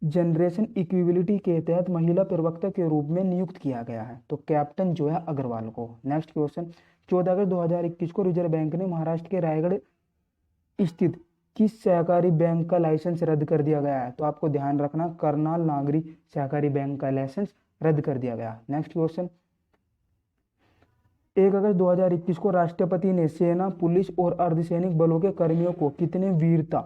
जनरेशन इक्विलिटी के तहत महिला प्रवक्ता के रूप में नियुक्त किया गया है? तो कैप्टन जो है अग्रवाल को। नेक्स्ट क्वेश्चन, 14 अगस्त 2021 को रिजर्व बैंक ने महाराष्ट्र के रायगढ़ स्थित किस सहकारी बैंक का लाइसेंस रद्द कर दिया गया है? तो आपको ध्यान रखना, करनाल नागरी सहकारी बैंक का लाइसेंस रद्द कर दिया गया। नेक्स्ट क्वेश्चन, 1 अगस्त 2021 को राष्ट्रपति ने सेना, पुलिस और अर्धसैनिक बलों के कर्मियों को कितने वीरता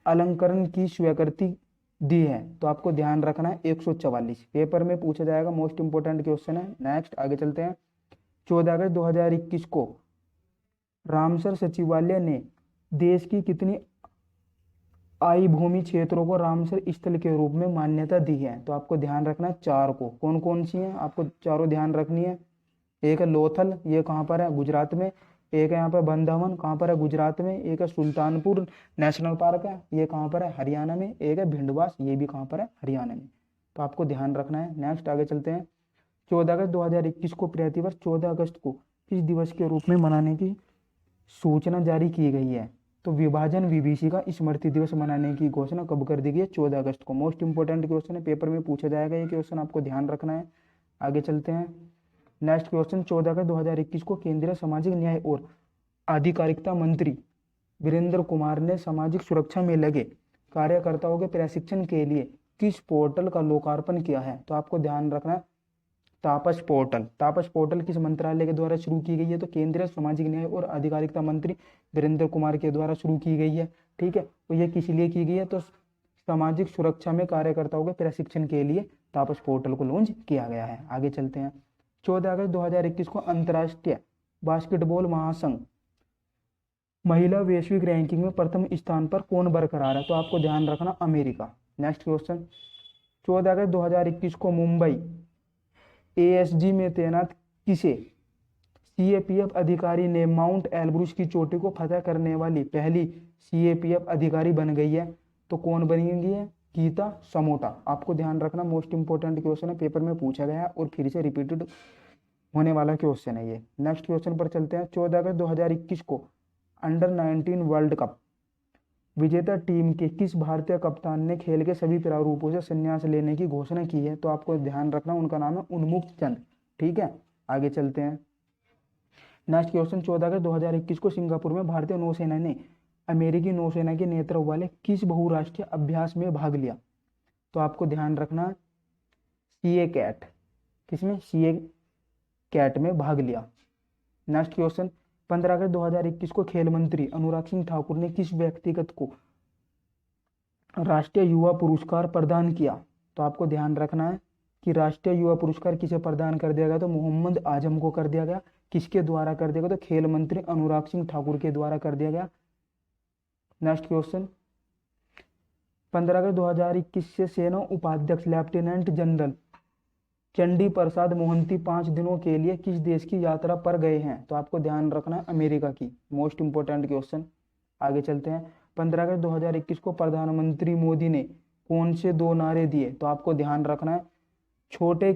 अलंकरण की स्वीकृति दी है? तो आपको ध्यान रखना है 144, पेपर में पूछा जाएगा, मोस्ट इंपोर्टेंट क्वेश्चन है। नेक्स्ट आगे चलते हैं, 14 अगस्त 2021 को रामसर सचिवालय ने देश की कितनी आई भूमि क्षेत्रों को रामसर स्थल के रूप में मान्यता दी है? तो आपको ध्यान रखना है 4 को। कौन कौन सी हैं? आपको चारों ध्यान रखनी है। एक है लोथल, ये कहाँ पर है? गुजरात में। एक है यहाँ पर बंदावन, कहाँ पर है? गुजरात में। एक है सुल्तानपुर नेशनल पार्क है, ये कहाँ पर है? हरियाणा में। एक है भिंडवास, ये भी कहाँ पर है? हरियाणा में। तो आपको ध्यान रखना है। नेक्स्ट आगे चलते हैं, 14 अगस्त 2021 को प्रतिवर्ष 14 अगस्त को किस दिवस के रूप में मनाने की सूचना जारी की गई है? तो विभाजन विभीषिका स्मृति दिवस मनाने की घोषणा कब कर दी गई है? 14 अगस्त को। मोस्ट इंपोर्टेंट क्वेश्चन है, पेपर में पूछा जाएगा ये क्वेश्चन, आपको ध्यान रखना है। आगे चलते हैं, नेक्स्ट क्वेश्चन, 14 अगस्त 2021 को केंद्रीय सामाजिक न्याय और आधिकारिकता मंत्री वीरेंद्र कुमार ने सामाजिक सुरक्षा में लगे कार्यकर्ताओं के प्रशिक्षण के लिए किस पोर्टल का लोकार्पण किया है? तो आपको ध्यान रखना है तापस पोर्टल। तापस पोर्टल किस मंत्रालय के द्वारा शुरू की गई है? तो केंद्रीय सामाजिक न्याय और आधिकारिकता मंत्री वीरेंद्र कुमार के द्वारा शुरू की गई है। ठीक है, तो ये किस लिए की गई है? तो सामाजिक सुरक्षा में कार्यकर्ताओं के प्रशिक्षण के लिए तापस पोर्टल को लॉन्च किया गया है। आगे चलते हैं, 14 अगस्त 2021 को अंतर्राष्ट्रीय बास्केटबॉल महासंघ महिला वैश्विक रैंकिंग में प्रथम स्थान पर कौन बरकरार है? तो आपको ध्यान रखना अमेरिका। नेक्स्ट क्वेश्चन, 14 अगस्त 2021 को मुंबई एएसजी में तैनात किसे सीएपीएफ अधिकारी ने माउंट एल्ब्रुस की चोटी को फतह करने वाली पहली सीएपीएफ अधिकारी बन गई है? तो कौन बनेगी है? गीता समोटा। आपको ध्यान रखना, मोस्ट इंपोर्टेंट क्वेश्चन है, पेपर में पूछा गया है और फिर से रिपीटेड होने वाला क्वेश्चन है ये। नेक्स्ट क्वेश्चन पर चलते हैं, 14 अगस्त 2021 को अंडर 19 वर्ल्ड कप विजेता टीम के किस भारतीय कप्तान ने खेल के सभी प्रारूपों से संन्यास लेने की घोषणा की है? तो आपको ध्यान रखना, उनका नाम है उन्मुक्त चंद। ठीक है, आगे चलते हैं, नेक्स्ट क्वेश्चन, 14 अगस्त 2021 को सिंगापुर में भारतीय नौसेना ने अमेरिकी नौसेना के नेतृत्व वाले किस बहुराष्ट्रीय अभ्यास में भाग लिया? तो आपको ध्यान रखना सीए कैट, किसमें? सीए कैट में भाग लिया। नेक्स्ट क्वेश्चन, 15 अगस्त 2021 को खेल मंत्री अनुराग सिंह ठाकुर ने किस व्यक्तिगत को राष्ट्रीय युवा पुरस्कार प्रदान किया? तो आपको ध्यान रखना है कि राष्ट्रीय युवा पुरस्कार किसे प्रदान कर दिया गया? तो मोहम्मद आजम को कर दिया गया। किसके द्वारा कर दिया गया? तो खेल मंत्री अनुराग सिंह ठाकुर के द्वारा कर दिया गया। नेक्स्ट क्वेश्चन, 15 अगस्त 2021 से सेना उपाध्यक्ष लेफ्टिनेंट जनरल चंडी प्रसाद मोहंती 5 दिनों के लिए किस देश की यात्रा पर गए हैं? तो आपको ध्यान रखना है अमेरिका की। Most important question. आगे चलते हैं, 15 अगस्त 2021 को प्रधानमंत्री मोदी ने कौन से 2 नारे दिए? तो आपको ध्यान रखना है छोटे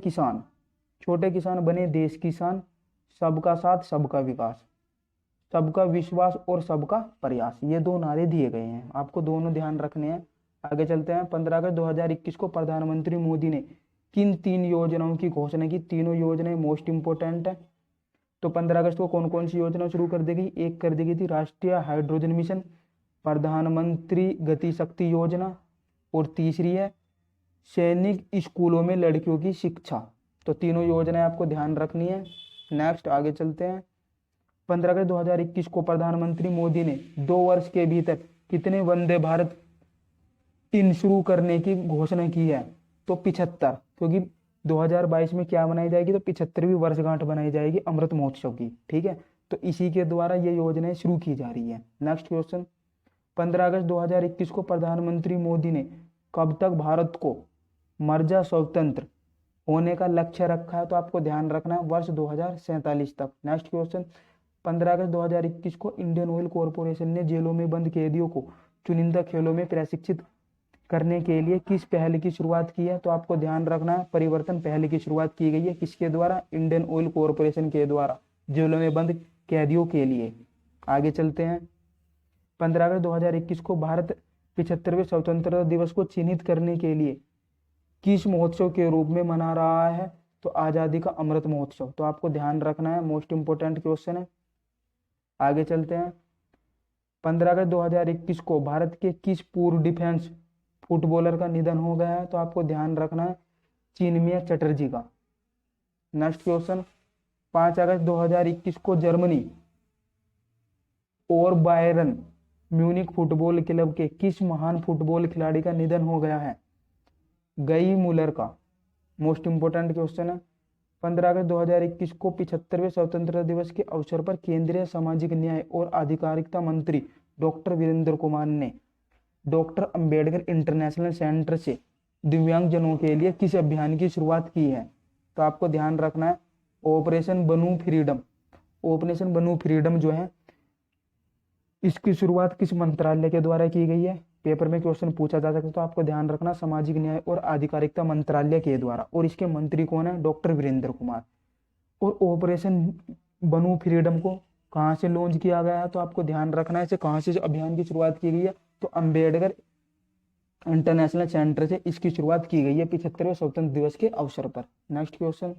किसान बने देश किसान, सबका साथ सबका विकास, सबका विश्वास और सबका प्रयास, ये 2 नारे दिए गए हैं, आपको दोनों ध्यान रखने हैं। आगे चलते हैं, 15 अगस्त 2021 को प्रधानमंत्री मोदी ने किन 3 योजनाओं की घोषणा की? तीनों योजनाएं मोस्ट इंपोर्टेंट है। तो 15 अगस्त को कौन कौन सी योजना शुरू कर दी गई? एक कर दी गई थी राष्ट्रीय हाइड्रोजन मिशन, प्रधानमंत्री गति शक्ति योजना, और तीसरी है सैनिक स्कूलों में लड़कियों की शिक्षा। तो तीनों योजनाएं आपको ध्यान रखनी है। नेक्स्ट आगे चलते हैं, 15 अगस्त 2021 को प्रधानमंत्री मोदी ने 2 वर्ष के भीतर कितने वंदे भारत ट्रेन शुरू करने की घोषणा की है? तो 75, क्योंकि 2022 में क्या बनाई जाएगी? तो 75वीं वर्षगांठ बनाई जाएगी अमृत महोत्सव की। ठीक है, तो इसी के द्वारा ये योजनाएं शुरू की जा रही है। नेक्स्ट क्वेश्चन, 15 अगस्त 2021 को प्रधानमंत्री मोदी ने कब तक भारत को मर्जा स्वतंत्र होने का लक्ष्य रखा है? तो आपको ध्यान रखना है वर्ष 2047 तक। नेक्स्ट क्वेश्चन, 15 अगस्त 2021 को इंडियन ऑयल कॉरपोरेशन ने जेलों में बंद कैदियों को चुनिंदा खेलों में प्रशिक्षित करने के लिए किस पहल की शुरुआत की है? तो आपको ध्यान रखना है परिवर्तन पहल की शुरुआत की गई है। किसके द्वारा? इंडियन ऑयल कॉरपोरेशन के द्वारा जेलों में बंद कैदियों के लिए। आगे चलते हैं, 15 अगस्त 2021 को भारत 75वें स्वतंत्रता दिवस को चिन्हित करने के लिए किस महोत्सव के रूप में मना रहा है? तो आजादी का अमृत महोत्सव। तो आपको ध्यान रखना है, मोस्ट इंपोर्टेंट क्वेश्चन है। आगे चलते हैं, 15 अगस्त 2021 को भारत के किस पूर्व डिफेंस फुटबॉलर का निधन हो गया है? तो आपको ध्यान रखना है चिन्मय चटर्जी का। नेक्स्ट क्वेश्चन, 5 अगस्त 2021 को जर्मनी और बायरन म्यूनिक फुटबॉल क्लब के किस महान फुटबॉल खिलाड़ी का निधन हो गया है? गई मुलर का। मोस्ट इंपोर्टेंट क्वेश्चन है। 15 अगस्त 2021 को 75वें स्वतंत्रता दिवस के अवसर पर केंद्रीय सामाजिक न्याय और आधिकारिकता मंत्री डॉक्टर वीरेंद्र कुमार ने डॉक्टर अंबेडकर इंटरनेशनल सेंटर से दिव्यांगजनों के लिए किस अभियान की शुरुआत की है? तो आपको ध्यान रखना है ऑपरेशन बनू फ्रीडम। ऑपरेशन बनू फ्रीडम जो है इसकी शुरुआत किस मंत्रालय के द्वारा की गई है? पेपर में क्वेश्चन पूछा जा सकता है, तो आपको ध्यान रखना सामाजिक न्याय और आधिकारिकता मंत्रालय के द्वारा, और इसके मंत्री कौन है? डॉक्टर वीरेंद्र कुमार। और ऑपरेशन बनू फ्रीडम को कहाँ से लॉन्च किया गया है? तो आपको ध्यान रखना है इसे कहाँ से अभियान की शुरुआत की गई है? तो अंबेडकर इंटरनेशनल सेंटर से इसकी शुरुआत की गई है 75वें स्वतंत्र दिवस के अवसर पर। नेक्स्ट क्वेश्चन,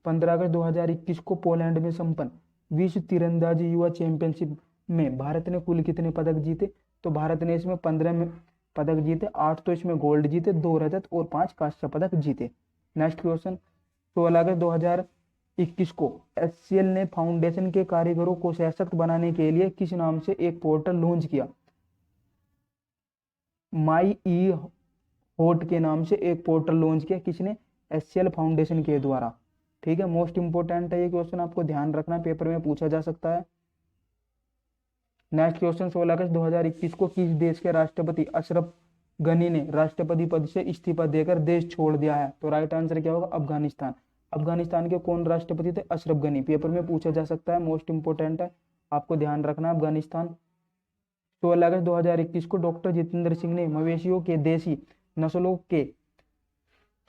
15 अगस्त 2021 को पोलैंड में संपन्न विश्व तीरंदाजी युवा चैंपियनशिप में भारत ने कुल कितने पदक जीते? तो भारत ने इसमें 15 में पदक जीते, 8 तो इसमें गोल्ड जीते, 2 रजत और 5 कांस्य पदक जीते। नेक्स्ट क्वेश्चन, 16 अगस्त 2021 को HCL ने फाउंडेशन के कारीगरों को सशक्त बनाने के लिए किस नाम से एक पोर्टल लॉन्च किया? माई ई होट के नाम से एक पोर्टल लॉन्च किया किसने? HCL फाउंडेशन के द्वारा। ठीक है, मोस्ट इंपोर्टेंट है ये क्वेश्चन, आपको ध्यान रखना, पेपर में पूछा जा सकता है। नेक्स्ट क्वेश्चन, 16 अगस्त 2021 को किस देश के राष्ट्रपति अशरफ गनी ने राष्ट्रपति पद से इस्तीफा देकर देश छोड़ दिया है? तो राइट आंसर क्या होगा? अफगानिस्तान। अफगानिस्तान के कौन राष्ट्रपति थे? अशरफ गनी। पेपर में पूछा जा सकता है, मोस्ट इंपोर्टेंट है, आपको ध्यान रखना है अफगानिस्तान। 16 अगस्त 2021 को डॉक्टर जितेंद्र सिंह ने मवेशियों के देसी नस्लों के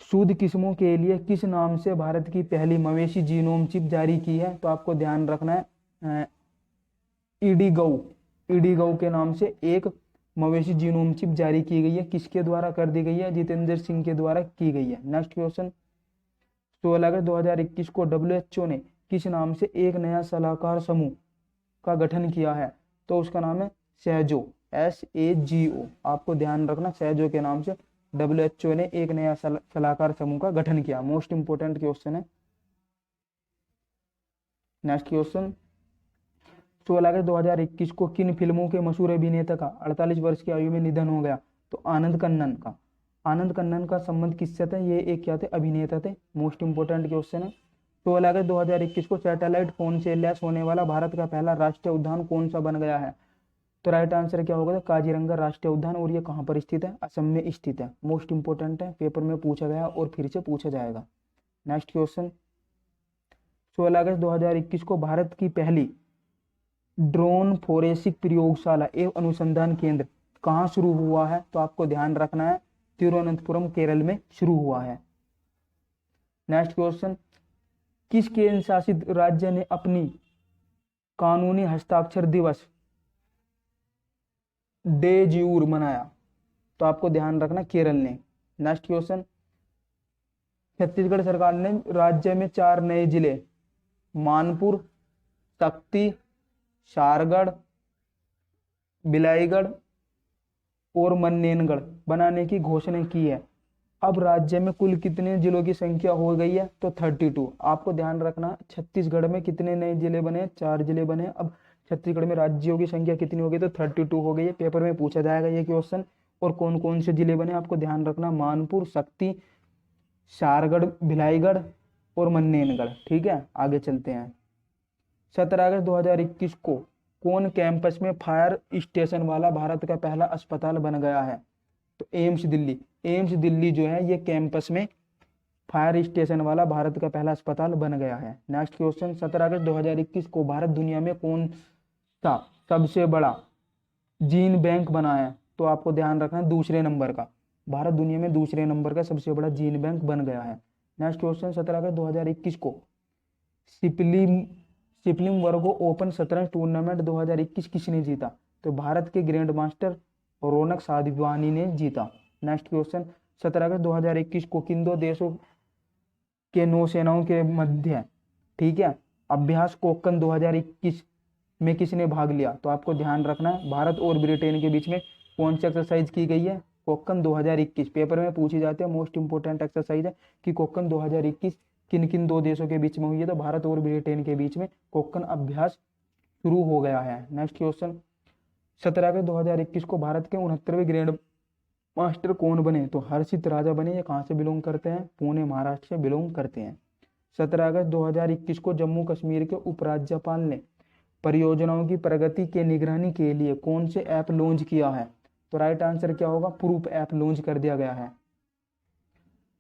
शुद्ध किस्मों के लिए किस नाम से भारत की पहली मवेशी जीनोम चिप जारी की है? तो आपको ध्यान रखना है ईडीगौ के नाम से एक मवेशी जीनोम चिप जारी की गई है। किसके द्वारा कर दी गई है? जितेंद्र सिंह के द्वारा की गई है। नेक्स्ट क्वेश्चन, 16 अगस्त 2021 को WHO ने किस नाम से एक नया सलाहकार समूह का गठन किया है? तो उसका नाम है SAGO, SAGO। आपको ध्यान रखना, SAGO के नाम से WHO ने एक नया सलाहकार समूह का गठन किया। मोस्ट इंपोर्टेंट क्वेश्चन है। नेक्स्ट क्वेश्चन, 16 अगस्त 2021 को किन फिल्मों के मशहूर अभिनेता का 48 वर्ष की आयु में निधन हो गया? तो आनंद कन्नन का। आनंद कन्नन का संबंध किससे था? ये एक क्या थे? अभिनेता थे। मोस्ट इंपोर्टेंट क्वेश्चन है। 16 अगस्त 2021 को सैटेलाइट फोन से लैस होने वाला भारत का पहला राष्ट्रीय उद्यान कौन सा बन गया है? तो राइट आंसर क्या होगा? काजीरंगा राष्ट्रीय उद्यान, और ये कहाँ पर स्थित है? असम में स्थित है। मोस्ट इंपोर्टेंट है, पेपर में पूछा गया और फिर से पूछा जाएगा। नेक्स्ट क्वेश्चन, 16 अगस्त 2021 को भारत की पहली ड्रोन फोरेंसिक प्रयोगशाला एवं अनुसंधान केंद्र कहाँ शुरू हुआ है? तो आपको ध्यान रखना है तिरुवनंतपुरम केरल में शुरू हुआ है। नेक्स्ट क्वेश्चन, किस केंद्र शासित राज्य ने अपनी कानूनी हस्ताक्षर दिवस डे ज्यूर मनाया? तो आपको ध्यान रखना केरल ने। नेक्स्ट क्वेश्चन, छत्तीसगढ़ सरकार ने राज्य में 4 नए जिले मानपुर, शक्ति, शारगढ़, बिलाईगढ़ और मन्नेनगढ़ बनाने की घोषणा की है। अब राज्य में कुल कितने जिलों की संख्या हो गई है? तो 32। आपको ध्यान रखना, छत्तीसगढ़ में कितने नए जिले बने? 4 जिले बने। अब छत्तीसगढ़ में राज्यों की संख्या कितनी हो गई? तो 32 हो गई है। पेपर में पूछा जाएगा ये क्वेश्चन। और कौन कौन से जिले बने? आपको ध्यान रखना, मानपुर, शक्ति, शारगढ़, भिलाईगढ़ और मन्नेनगढ़। ठीक है, आगे चलते हैं। 17 अगस्त 2021 को कौन कैंपस में फायर स्टेशन वाला भारत का पहला अस्पताल बन गया है? तो एम्स दिल्ली। एम्स दिल्ली जो है ये कैंपस में फायर स्टेशन वाला भारत का पहला अस्पताल बन गया है। नेक्स्ट क्वेश्चन, 17 अगस्त 2021 को भारत दुनिया में कौन सा सबसे बड़ा जीन बैंक बना है? तो आपको ध्यान रखना दूसरे नंबर का, भारत दुनिया में दूसरे नंबर का सबसे बड़ा जीन बैंक बन गया है। नेक्स्ट क्वेश्चन, 17 अगस्त 2021 को सिपलिम वर्गो ओपन शतरंज टूर्नामेंट 2021 किसने जीता? तो भारत के ग्रैंड मास्टर रौनक साधवानी ने जीता। नेक्स्ट क्वेश्चन, 17 अगस्त 2021 को किन 2 देशों के नौसेनाओं के मध्य ठीक है अभ्यास कोकन 2021 में किसने भाग लिया? तो आपको ध्यान रखना है भारत और ब्रिटेन के बीच में कौन सी एक्सरसाइज की गई है? कोक्कन 2021 पेपर में पूछी जाती है, मोस्ट इंपोर्टेंट एक्सरसाइज है कि कोक्कन 2021 किन किन दो देशों के बीच में हुई है, तो भारत और ब्रिटेन के बीच में कोक्कन अभ्यास शुरू हो गया है। नेक्स्ट क्वेश्चन, 17 अगस्त 2021 को भारत के 69वें ग्रैंड मास्टर कौन बने, तो हर्षित राजा बने। ये कहाँ से बिलोंग करते हैं, पुणे महाराष्ट्र से बिलोंग करते हैं। 17 अगस्त 2021 को जम्मू कश्मीर के उपराज्यपाल ने परियोजनाओं की प्रगति के निगरानी के लिए कौन से ऐप लॉन्च किया है, तो राइट आंसर क्या होगा, प्रूफ ऐप लॉन्च कर दिया गया है।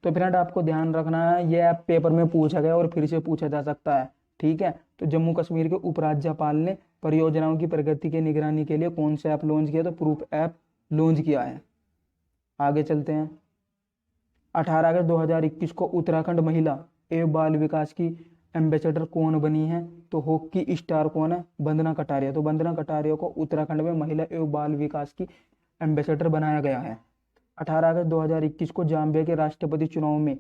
तो फ्रेंड आपको ध्यान रखना है, ये ऐप पेपर में पूछा गया और फिर से पूछा जा सकता है, ठीक है। तो जम्मू कश्मीर के उपराज्यपाल ने परियोजनाओं की प्रगति के निगरानी के लिए कौन सा ऐप लॉन्च किया, तो प्रूफ ऐप लॉन्च किया है। आगे चलते हैं। 18 अगस्त 2021 को उत्तराखंड महिला एवं बाल विकास की एम्बेसडर कौन बनी है, तो हॉकी स्टार कौन है, वंदना कटारिया। तो वंदना कटारिया को उत्तराखंड में महिला एवं बाल विकास की एम्बेसडर बनाया गया है। 18 अगस्त 2021 को जाम्बिया के राष्ट्रपति चुनाव में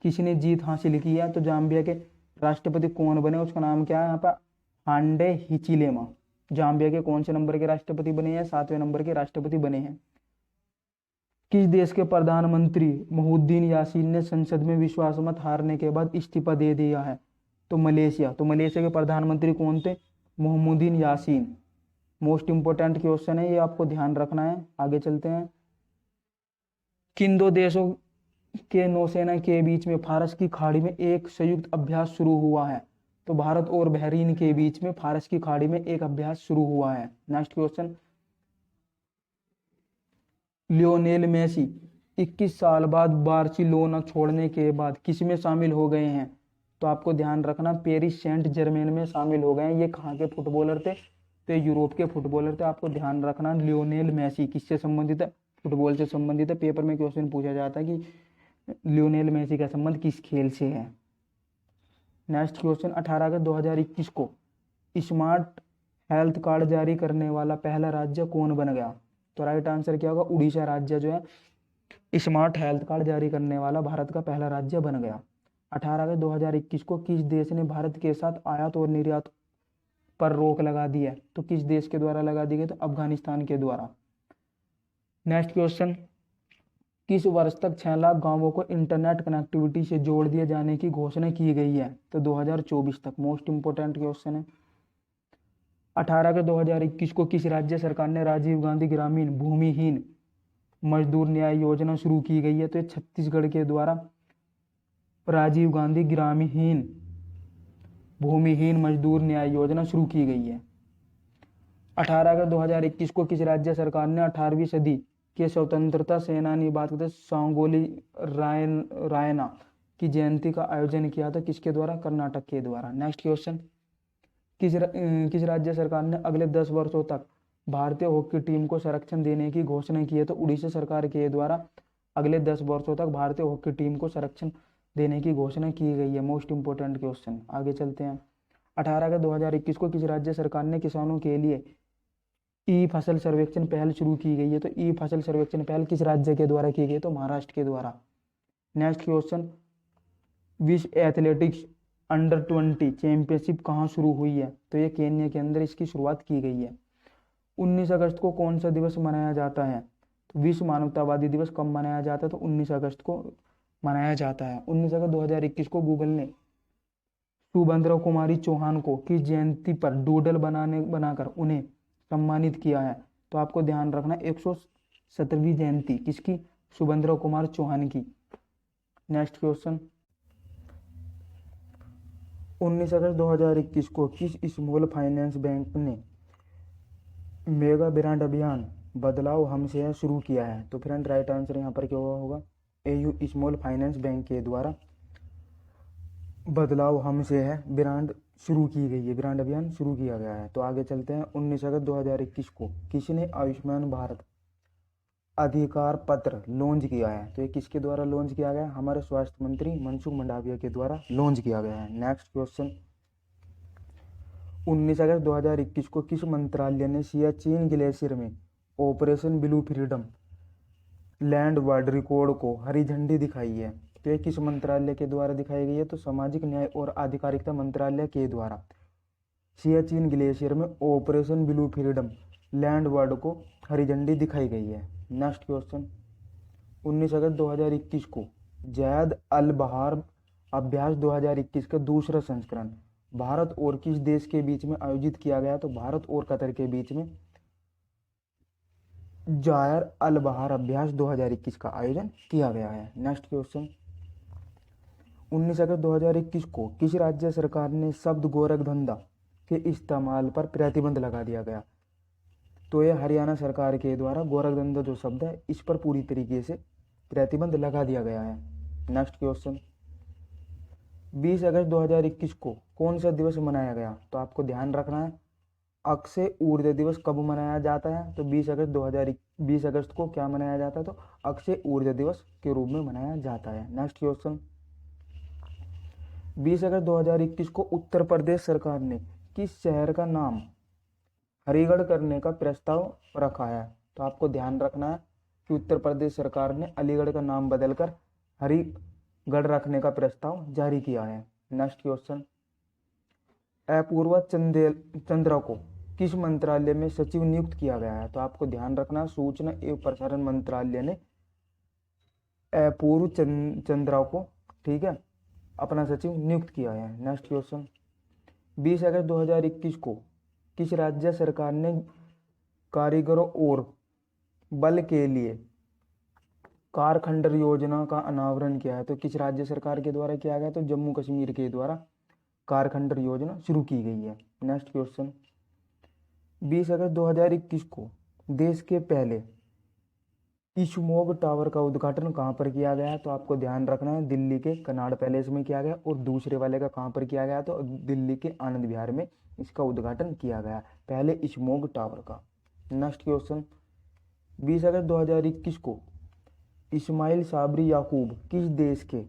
किसने जीत हासिल की है, तो जाम्बिया के राष्ट्रपति कौन बने, उसका नाम क्या है यहाँ पर, हांडे हिचिलेमा। जाम्बिया के कौन से नंबर के राष्ट्रपति बने हैं, 7वें नंबर के राष्ट्रपति बने हैं। किस देश के प्रधानमंत्री मोहुद्दीन यासीन ने संसद में विश्वास मत हारने के बाद इस्तीफा दे दिया है, तो मलेशिया। तो मलेशिया के प्रधानमंत्री कौन थे, मोहम्मुद्दीन यासीन। मोस्ट इंपोर्टेंट क्वेश्चन है, ये आपको ध्यान रखना है। आगे चलते हैं। किन दो देशों के नौसेना के बीच में फारस की खाड़ी में एक संयुक्त अभ्यास शुरू हुआ है, तो भारत और बहरीन के बीच में फारस की खाड़ी में एक अभ्यास शुरू हुआ है। नेक्स्ट क्वेश्चन, लियोनेल मेसी 21 साल बाद बार्सिलोना छोड़ने के बाद किस में शामिल हो गए हैं, तो आपको ध्यान रखना पेरिस सेंट जर्मेन में शामिल हो गए हैं। ये कहाँ के फुटबॉलर थे, तो यूरोप के फुटबॉलर थे। आपको ध्यान रखना लियोनेल मेसी किससे संबंधित है, फुटबॉल से संबंधित है। पेपर में क्वेश्चन पूछा जाता है कि लियोनेल मेसी का संबंध किस खेल से है। नेक्स्ट क्वेश्चन, 18 अगस्त 2021 को स्मार्ट हेल्थ कार्ड जारी करने वाला पहला राज्य कौन बन गया, तो राइट आंसर क्या होगा, उड़ीसा राज्य जो है स्मार्ट हेल्थ कार्ड जारी करने वाला भारत का पहला राज्य बन गया। 18 अगस्त 2021 को किस देश ने भारत के साथ आयात और निर्यात पर रोक लगा दी है, तो किस देश के द्वारा लगा दी गई, तो अफगानिस्तान के द्वारा। नेक्स्ट क्वेश्चन, किस वर्ष तक 6 लाख गांवों को इंटरनेट कनेक्टिविटी से जोड़ दिए जाने की घोषणा की गई है, तो 2024 तक। मोस्ट इंपोर्टेंट क्वेश्चन है। 18 अगस्त 2021 को किस राज्य सरकार ने राजीव गांधी ग्रामीण भूमिहीन मजदूर न्याय योजना शुरू की गई है, तो ये छत्तीसगढ़ के द्वारा राजीव गांधी ग्रामीण भूमिहीन मजदूर न्याय योजना शुरू की गई है। 18 अगस्त 2021 को किस राज्य सरकार ने 18वीं सदी के स्वतंत्रता सेनानी बात करते सांगोली रायना की जयंती का आयोजन किया था, किसके द्वारा, कर्नाटक के द्वारा। नेक्स्ट क्वेश्चन, किस राज्य सरकार ने अगले 10 वर्षों तक भारतीय हॉकी टीम को संरक्षण देने की घोषणा की है, तो उड़ीसा सरकार के द्वारा अगले 10 वर्षों तक भारतीय हॉकी टीम को संरक्षण देने की घोषणा की गई है। Most important question. आगे चलते हैं। 18 अगस्त 2021 को किस राज्य सरकार ने किसानों के लिए ई फसल सर्वेक्षण पहल शुरू की गई है, तो ई फसल सर्वेक्षण पहल किस राज्य के द्वारा की गई, तो महाराष्ट्र के द्वारा। नेक्स्ट क्वेश्चन, विश्व एथलेटिक्स अंडर 20 चैंपियनशिप कहाँ शुरू हुई है, तो ये केन्या के अंदर इसकी शुरुआत की गई है। 19 अगस्त को कौन सा दिवस मनाया जाता है, तो विश्व मानवतावादी दिवस कब मनाया जाता है, तो 19 अगस्त को मनाया जाता है। 19 अगस्त 2021 को गूगल ने सुभद्रा कुमारी चौहान को किस जयंती पर डूडल बनाकर उन्हें सम्मानित किया है, तो आपको ध्यान रखना 117वीं जयंती किसकी, सुभद्रा कुमार चौहान की। नेक्स्ट क्वेश्चन, 19 अगस्त 2021 को किस स्मॉल फाइनेंस बैंक ने मेगा ब्रांड अभियान बदलाव हमसे है शुरू किया है, तो फ्रेंड राइट आंसर यहाँ पर क्या होगा, एयू स्मॉल फाइनेंस बैंक के द्वारा बदलाव हमसे है ब्रांड शुरू की गई है, ब्रांड अभियान शुरू किया गया है। तो आगे चलते हैं। 19 अगस्त 2021 को किसने आयुष्मान भारत अधिकार पत्र लॉन्च किया है, तो ये किसके द्वारा लॉन्च किया गया, हमारे स्वास्थ्य मंत्री मनसुख मंडाविया के द्वारा लॉन्च किया गया है। नेक्स्ट क्वेश्चन, 19 अगस्त 2021 को किस मंत्रालय ने सियाचिन ग्लेशियर में operation blue freedom land world record को हरी झंडी दिखाई है, तो ये किस मंत्रालय के द्वारा दिखाई गई है, तो सामाजिक न्याय और आधिकारिता मंत्रालय के द्वारा सियाचिन ग्लेशियर में operation blue freedom land world को हरी झंडी दिखाई गई है। नेक्स्ट क्वेश्चन, 19 अगस्त 2021 को जैद अल बहार अभ्यास 2021 का दूसरा संस्करण भारत और किस देश के बीच में आयोजित किया गया? तो भारत और कतर के बीच में जायर अल बहार अभ्यास 2021 का आयोजन किया गया है। नेक्स्ट क्वेश्चन, 19 अगस्त 2021 को किस राज्य सरकार ने शब्द गोरखधंधा के इस्तेमाल पर प्रतिबंध लगा दिया गया? तो ये हरियाणा सरकार के द्वारा गोरखधंधा जो शब्द है इस पर पूरी तरीके से प्रतिबंध लगा दिया गया है। नेक्स्ट क्वेश्चन, 20 अगस्त 2021 को कौन सा दिवस मनाया गया? तो आपको ध्यान रखना है अक्षय ऊर्जा दिवस कब मनाया जाता है? तो 20 अगस्त को क्या मनाया जाता है? तो अक्षय ऊर्जा दिवस के रूप में मनाया जाता है। नेक्स्ट क्वेश्चन, 20 अगस्त 2021 को उत्तर प्रदेश सरकार ने किस शहर का नाम हरिगढ़ करने का प्रस्ताव रखा है? तो आपको ध्यान रखना है कि उत्तर प्रदेश सरकार ने अलीगढ़ का नाम बदलकर हरिगढ़ रखने का प्रस्ताव जारी किया है। नेक्स्ट क्वेश्चन, अपूर्वा चंद्रा को किस मंत्रालय में सचिव नियुक्त किया गया है? तो आपको ध्यान रखना सूचना एवं प्रसारण मंत्रालय ने अपूर्व चंद्रा को, ठीक है, अपना सचिव नियुक्त किया है। नेक्स्ट क्वेश्चन, 20 अगस्त 2021 को किस राज्य सरकार ने कारीगरों और बल के लिए कारखंडर योजना का अनावरण किया है? तो किस राज्य सरकार के द्वारा किया गया? तो जम्मू कश्मीर के द्वारा कारखंडर योजना शुरू की गई है। नेक्स्ट क्वेश्चन, 20 अगस्त 2021 को देश के पहले इशमोग टावर का उद्घाटन कहाँ पर किया गया? तो आपको ध्यान रखना है दिल्ली के कनाड पैलेस में किया गया और दूसरे वाले का कहाँ पर किया गया? तो दिल्ली के आनंद विहार में इसका उद्घाटन किया गया, पहले इशमोग टावर का। नेक्स्ट क्वेश्चन, 20 अगस्त 2021 को इस्माइल साबरी याकूब किस देश के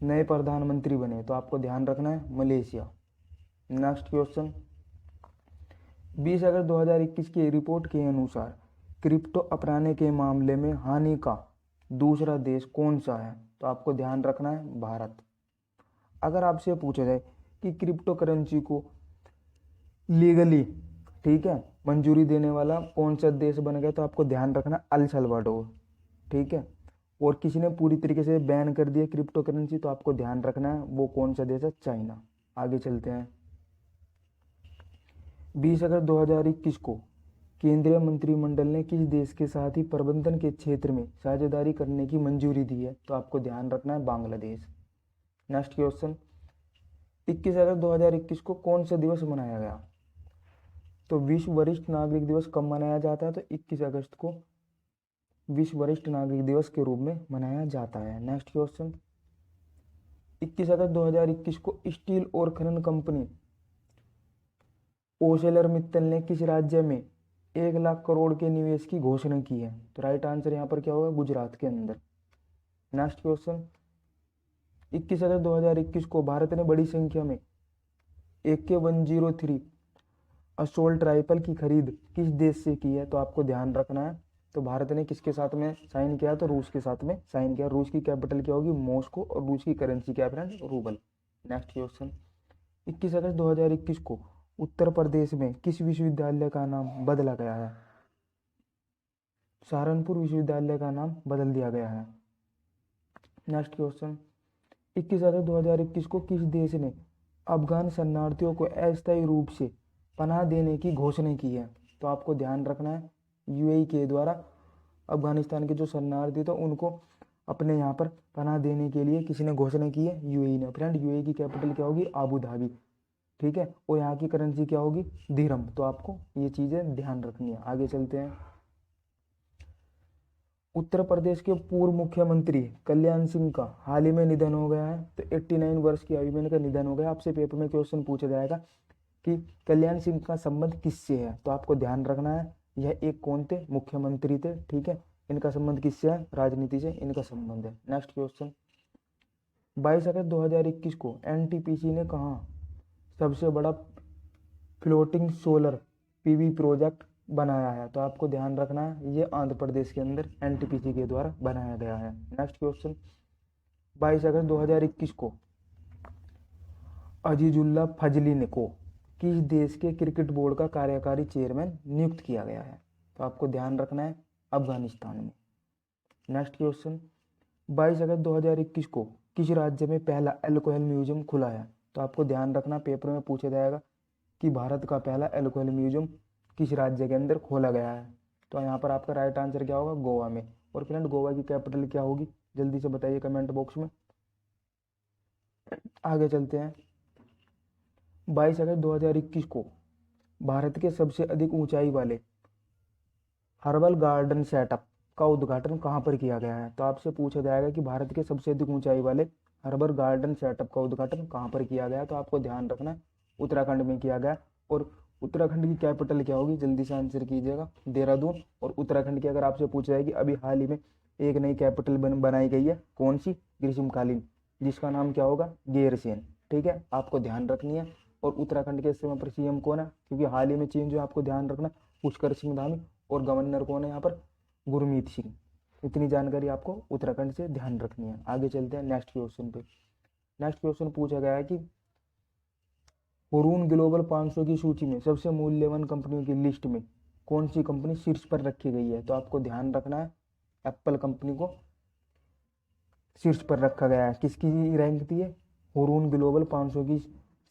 नए प्रधानमंत्री बने? तो आपको ध्यान रखना है मलेशिया। नेक्स्ट क्वेश्चन, 20 अगस्त 2021 की रिपोर्ट के अनुसार क्रिप्टो अपनाने के मामले में हानि का दूसरा देश कौन सा है? तो आपको ध्यान रखना है भारत। अगर आपसे पूछा जाए कि क्रिप्टो करेंसी को लीगली, ठीक है, मंजूरी देने वाला कौन सा देश बन गया? तो आपको ध्यान रखना अल सल्वाडोर, ठीक है। और किसी ने पूरी तरीके से बैन कर दिया क्रिप्टो करेंसी, तो आपको ध्यान रखना है वो कौन सा देश है? चाइना। आगे चलते हैं, 20 अगस्त 2021 को केंद्रीय मंत्रिमंडल ने किस देश के साथ ही प्रबंधन के क्षेत्र में साझेदारी करने की मंजूरी दी है? तो आपको ध्यान रखना है बांग्लादेश। नेक्स्ट क्वेश्चन, 21 अगस्त 2021 को कौन सा दिवस मनाया गया? तो विश्व वरिष्ठ नागरिक दिवस कब मनाया जाता है? तो 21 अगस्त को विश्व वरिष्ठ नागरिक दिवस के रूप में मनाया जाता है। नेक्स्ट क्वेश्चन, 21 अगस्त 2021 को स्टील और खनन कंपनी ओसेलर मित्तल ने किस राज्य में 1 लाख करोड़ के निवेश की घोषणा की है? तो राइट आंसर यहाँ पर क्या होगा? गुजरात के अंदर। नेक्स्ट क्वेश्चन, 21 अगस्त 2021 को भारत ने बड़ी संख्या में AK-103 असोल्ट राइफल की खरीद किस देश से की है? तो आपको ध्यान रखना है, तो भारत ने किसके साथ में साइन किया? तो रूस के साथ में साइन किया। रूस की कैपिटल क्या होगी? मॉस्को, और रूस की करेंसी क्या है फ्रेंड? रूबल। नेक्स्ट क्वेश्चन, 21 अगस्त 2021 को उत्तर प्रदेश में किस विश्वविद्यालय का नाम बदला गया है? सहारनपुर विश्वविद्यालय का नाम बदल दिया गया है। नेक्स्ट क्वेश्चन, 21 अगस्त 2021 को किस देश ने अफगान शरणार्थियों को अस्थायी रूप से पनाह देने की घोषणा की है? तो आपको ध्यान रखना है UAE के द्वारा अफगानिस्तान के जो शरणार्थी थे उनको अपने यहाँ पर पनाह देने के लिए किसी ने घोषणा की है? UAE ने। फ्रेंड UAE की कैपिटल क्या होगी? आबू धाबी, ठीक है। और यहाँ की करेंसी क्या होगी? दिरहम। तो आपको ये चीज़ें ध्यान रखनी है। आगे चलते हैं, उत्तर प्रदेश के पूर्व मुख्यमंत्री कल्याण सिंह का हाल ही में निधन हो गया है। तो 89 वर्ष की आयु में इनका निधन हो गया। आपसे पेपर में क्वेश्चन पूछा जाएगा कि कल्याण सिंह का संबंध किससे है? तो आपको ध्यान रखना है यह एक कौन थे? मुख्यमंत्री थे, ठीक है। इनका संबंध किससे है? राजनीति से इनका संबंध है। नेक्स्ट क्वेश्चन, 22 अगस्त 2021 को NTPC ने कहा सबसे बड़ा फ्लोटिंग सोलर PV प्रोजेक्ट बनाया है? तो आपको ध्यान रखना है ये आंध्र प्रदेश के अंदर NTPC के द्वारा बनाया गया है। नेक्स्ट क्वेश्चन, 22 अगस्त 2021 को अजीजुल्ला फजली को किस देश के क्रिकेट बोर्ड का कार्यकारी चेयरमैन नियुक्त किया गया है? तो आपको ध्यान रखना है अफगानिस्तान में। नेक्स्ट क्वेश्चन, 22 अगस्त 2021 को किस राज्य में पहला अल्कोहल म्यूजियम खुला है? तो आपको ध्यान रखना, पेपर में पूछा जाएगा कि भारत का पहला अल्कोहल म्यूजियम किस राज्य के अंदर खोला गया है। तो यहाँ पर आपका राइट आंसर क्या होगा? गोवा में। और फ्रेंड, गोवा की कैपिटल क्या होगी? जल्दी से बताइए कमेंट बॉक्स में। आगे चलते हैं। 22 अगस्त 2021 को भारत के सबसे अधिक ऊंचाई वाले हर्बल गार्डन सेटअप का उद्घाटन कहाँ पर किया गया है? तो आपसे पूछा जाएगा कि भारत के सबसे अधिक ऊंचाई वाले हर्बल गार्डन सेटअप का उद्घाटन कहाँ पर किया गया? तो आपको ध्यान रखना है उत्तराखंड में किया गया। और उत्तराखंड की कैपिटल क्या होगी? जल्दी से आंसर कीजिएगा। देहरादून। और उत्तराखंड की अगर आपसे पूछा जाए कि अभी हाल ही में एक नई कैपिटल बनाई गई है, कौन सी? ग्रीष्मकालीन, जिसका नाम क्या होगा? गैरसैंण। ठीक है, आपको ध्यान रखनी है। और उत्तराखंड के इस समय पर सीएम कौन है? क्योंकि हाल ही में चेंज हुआ, आपको ध्यान रखना, पुष्कर सिंह धामी। और गवर्नर कौन है यहाँ पर? गुरमीत सिंह। इतनी जानकारी आपको उत्तराखंड से ध्यान रखनी है। आगे चलते हैं नेक्स्ट क्वेश्चन पे। नेक्स्ट क्वेश्चन पूछा गया है कि हुरून ग्लोबल 500 की सूची में सबसे मूल्यवान कंपनियों की लिस्ट में कौन सी कंपनी शीर्ष पर रखी गई है? तो आपको ध्यान रखना है, एप्पल कंपनी को शीर्ष पर रखा गया है। किसकी रैंक थी? हुरून ग्लोबल 500 की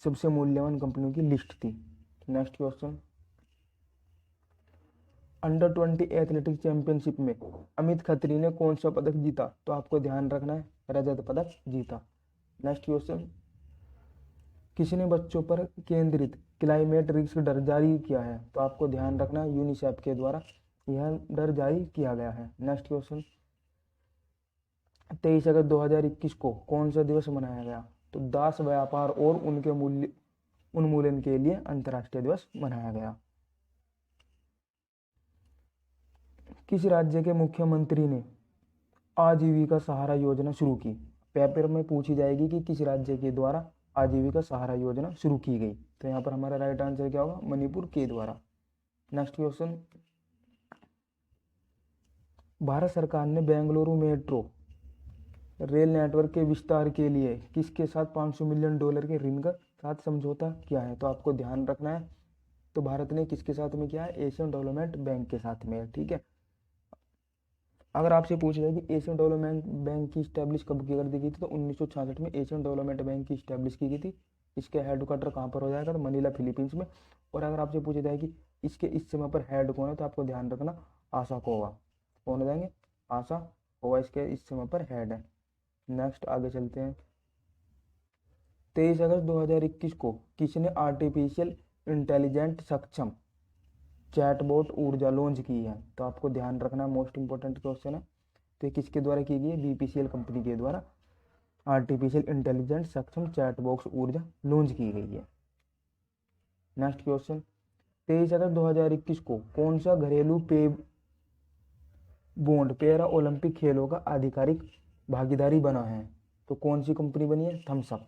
सबसे मूल्यवान कंपनियों की लिस्ट थी। Next question, under 20 athletics championship में अमित खत्री ने कौन सा पदक जीता? तो आपको ध्यान रखना है, रजत पदक जीता। नेक्स्ट क्वेश्चन, किसने बच्चों पर केंद्रित क्लाइमेट रिस्क डर जारी किया है? तो आपको ध्यान रखना है, यूनिसेफ के द्वारा यह डर जारी किया गया है। नेक्स्ट क्वेश्चन, 23 अगस्त 2021 को कौन सा दिवस मनाया गया? तो दास व्यापार और उनके उन्मूलन के लिए अंतर्राष्ट्रीय दिवस मनाया गया। किस राज्य के मुख्यमंत्री ने आजीविका सहारा योजना शुरू की? पेपर में पूछी जाएगी कि किस राज्य के द्वारा आजीविका सहारा योजना शुरू की गई। तो यहाँ पर हमारा राइट आंसर क्या होगा? मणिपुर के द्वारा। नेक्स्ट क्वेश्चन, भारत सरकार ने बेंगलुरु मेट्रो रेल नेटवर्क के विस्तार के लिए किसके साथ $500 मिलियन के ऋण का साथ समझौता किया है? तो आपको ध्यान रखना है, तो भारत ने किसके साथ में किया है? एशियन डेवलपमेंट बैंक के साथ में। ठीक है, अगर आपसे पूछा जाए कि एशियन डेवलपमेंट बैंक की स्टैब्लिश कब की कर दी गई थी? तो 1966 में एशियन डेवलपमेंट बैंक की स्टैब्लिश की गई थी। इसके हेडक्वार्टर कहाँ पर हो जाएगा? तो मनीला, फिलीपींस में। और अगर आपसे पूछा जाए कि इसके इस समय पर हेड कौन है? तो आपको ध्यान रखना, आशा कोवा। कौन हो जाएंगे? आशा कोवा इसके इस समय पर हेड है। नेक्स्ट आगे चलते हैं। 23 अगस्त 2021 को किसने आर्टिफिशियल इंटेलिजेंट सक्षम चैटबॉट ऊर्जा लॉन्च की है? तो आपको ध्यान रखना, मोस्ट इंपोर्टेंट क्वेश्चन है। तो ये किसके द्वारा की गई है? बीपीसीएल कंपनी के द्वारा आर्टिफिशियल इंटेलिजेंट सक्षम चैटबॉक्स ऊर्जा लॉन्च की गई है। नेक्स्ट क्वेश्चन, 23 अगस्त 2021 को कौन सा घरेलू पे बॉन्ड पैरा ओलंपिक खेलों का आधिकारिक भागीदारी बना है? तो कौन सी कंपनी बनी है? Thumbs up.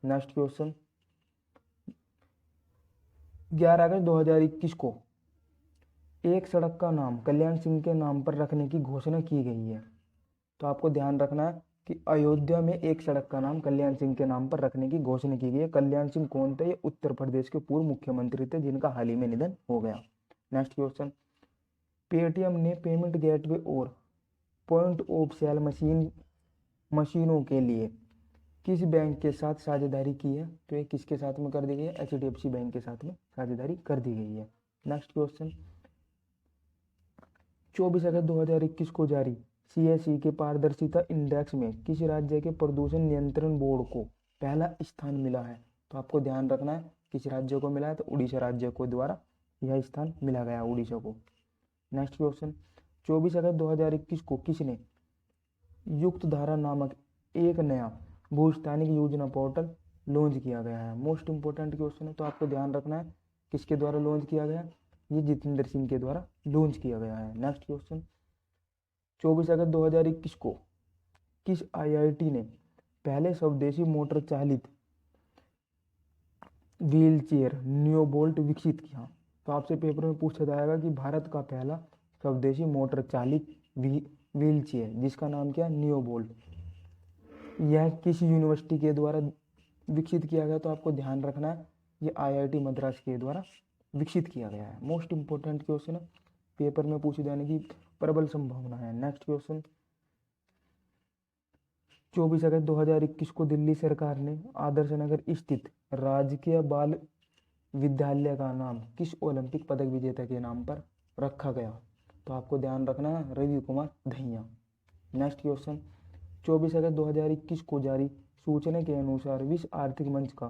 नेक्स्ट क्वेश्चन, 11 अगस्त 2021 को एक सड़क का नाम कल्याण सिंह के नाम पर रखने की घोषणा की गई है। तो आपको ध्यान रखना है कि अयोध्या में एक सड़क का नाम कल्याण सिंह के नाम पर रखने की घोषणा की गई है। कल्याण सिंह कौन थे? ये उत्तर प्रदेश के पूर्व मुख्यमंत्री थे, जिनका हाल ही में निधन हो गया। नेक्स्ट क्वेश्चन, पेटीएम ने पेमेंट गेटवे और पॉइंट ऑफ सेल मशीनों के लिए किस बैंक के साथ साझेदारी की है? तो ये किसके साथ में कर दी गई है? एचडीएफसी बैंक के साथ में साझेदारी कर दी गई है। नेक्स्ट क्वेश्चन, 24 अगस्त 2021 को जारी सीएसई के पारदर्शिता इंडेक्स में किस राज्य के प्रदूषण नियंत्रण बोर्ड को पहला स्थान मिला है? तो आपको ध्यान रखना है, किस राज्य को मिला है? तो उड़ीसा राज्य को द्वारा यह स्थान मिला गया, उड़ीसा को। नेक्स्ट क्वेश्चन, 24 अगस्त 2021 को किसने युक्त धारा नामक एक नया भूस्थानिक योजना पोर्टल लॉन्च किया गया है? मोस्ट इंपोर्टेंट क्वेश्चन है, तो आपको ध्यान रखना है, किसके द्वारा लॉन्च किया गया? ये जितेंद्र सिंह के द्वारा लॉन्च किया गया है। नेक्स्ट क्वेश्चन, 24 अगस्त 2021 को किस आईआईटी ने पहले स्वदेशी मोटर चालित व्हील चेयर नियोबोल्ट विकसित किया? तो आपसे पेपर में पूछा जाएगा कि भारत का पहला स्वदेशी मोटर चालित व्हील चेयर, जिसका नाम क्या है? नियोबोल्ट, यह किस यूनिवर्सिटी के द्वारा विकसित किया गया? तो आपको ध्यान रखना है, ये आईआईटी मद्रास के द्वारा विकसित किया गया है। मोस्ट इंपोर्टेंट क्वेश्चन है, पेपर में पूछे जाने की प्रबल संभावना है। नेक्स्ट क्वेश्चन, 24 अगस्त 2021 को दिल्ली सरकार ने आदर्श नगर स्थित राजकीय बाल विद्यालय का नाम किस ओलंपिक पदक विजेता के नाम पर रखा गया? तो आपको ध्यान रखना है रवि कुमार दहिया। नेक्स्ट क्वेश्चन, 24 अगस्त 2021 को जारी सूचना के अनुसार विश्व आर्थिक मंच का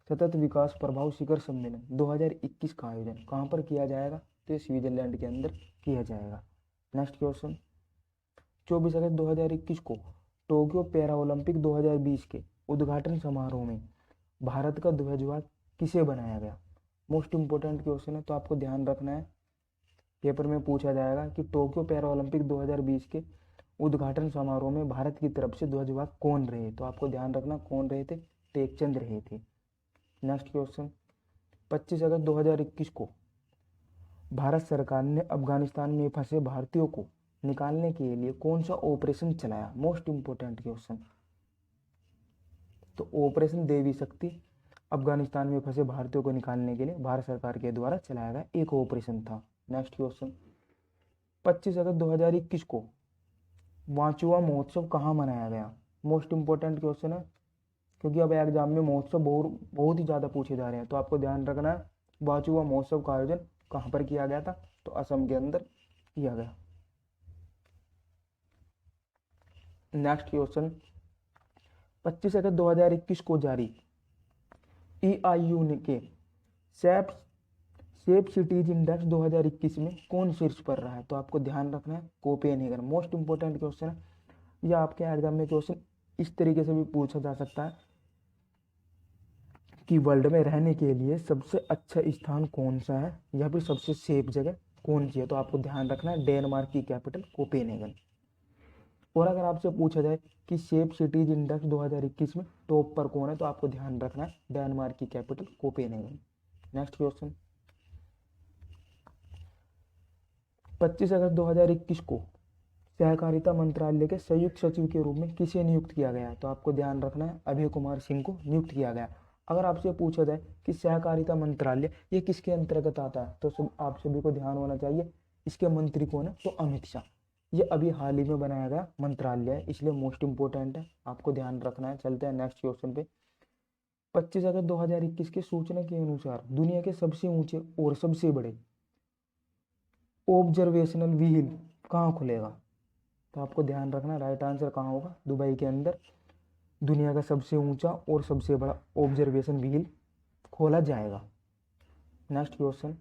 सतत विकास प्रभाव शिखर सम्मेलन 2021 का आयोजन कहाँ पर किया जाएगा? तो ये स्विट्जरलैंड के अंदर किया जाएगा। नेक्स्ट क्वेश्चन, 24 अगस्त 2021 को टोक्यो पैरा ओलंपिक 2020 के उद्घाटन समारोह में भारत का ध्वजवाहक किसे बनाया गया? मोस्ट इंपोर्टेंट क्वेश्चन है, तो आपको ध्यान रखना है, पेपर में पूछा जाएगा कि टोक्यो पैरा ओलंपिक 2020 के उद्घाटन समारोह में भारत की तरफ से ध्वजवाहक कौन रहे? तो आपको ध्यान रखना कौन रहे थे? टेकचंद रहे थे। नेक्स्ट क्वेश्चन, 25 अगस्त 2021 को भारत सरकार ने अफगानिस्तान में फंसे भारतीयों को निकालने के लिए कौन सा ऑपरेशन चलाया? मोस्ट इंपोर्टेंट क्वेश्चन, तो ऑपरेशन देवी शक्ति अफगानिस्तान में फंसे भारतीयों को निकालने के लिए भारत सरकार के द्वारा चलाया गया एक ऑपरेशन था। नेक्स्ट क्वेश्चन, 25 अगस्त 2021 को वांचुआ महोत्सव कहाँ मनाया गया? मोस्ट इंपोर्टेंट क्वेश्चन है, क्योंकि अब एग्जाम में महोत्सव बहुत ही ज़्यादा पूछे जा रहे हैं, तो आपको ध्यान रखना है वांचुआ महोत्सव का आयोजन कहाँ पर किया गया था? तो असम के अंदर किया गया। नेक्स्ट क्वेश्चन, 25 अगस्त 2021 को जारी EIU के सेफ सिटीज इंडेक्स 2021 में कौन शीर्ष पर रहा है? तो आपको ध्यान रखना है कोपेनहेगन। मोस्ट इंपोर्टेंट क्वेश्चन है, या आपके एग्जाम में क्वेश्चन इस तरीके से भी पूछा जा सकता है कि वर्ल्ड में रहने के लिए सबसे अच्छा स्थान कौन सा है या फिर सबसे सेफ जगह कौन सी है? तो आपको ध्यान रखना है डेनमार्क की कैपिटल कोपेनहेगन। और अगर आपसे पूछा जाए कि सेफ सिटीज इंडेक्स 2021 में टॉप पर कौन है, तो आपको ध्यान रखना है डेनमार्क की कैपिटल कोपेनहेगन। नेक्स्ट क्वेश्चन, 25 अगस्त 2021 को सहकारिता मंत्रालय के संयुक्त सचिव के रूप में किसे नियुक्त किया गया? तो आपको ध्यान रखना है अभय कुमार सिंह को नियुक्त किया गया। अगर आपसे पूछा जाए कि सहकारिता मंत्रालय ये किसके अंतर्गत आता है, तो आप सभी को ध्यान होना चाहिए इसके मंत्री कौन है? तो अमित शाह। ये अभी हाल ही में बनाया गया मंत्रालय है, इसलिए मोस्ट इंपोर्टेंट है, आपको ध्यान रखना है। चलते हैं नेक्स्ट क्वेश्चन पे। 25 अगस्त 2021 के सूचना के अनुसार दुनिया के सबसे ऊंचे और सबसे बड़े ऑब्जर्वेशनल व्हील कहाँ खुलेगा? तो आपको ध्यान रखना राइट आंसर कहाँ होगा? दुबई के अंदर दुनिया का सबसे ऊंचा और सबसे बड़ा ऑब्जर्वेशन व्हील खोला जाएगा। Next question,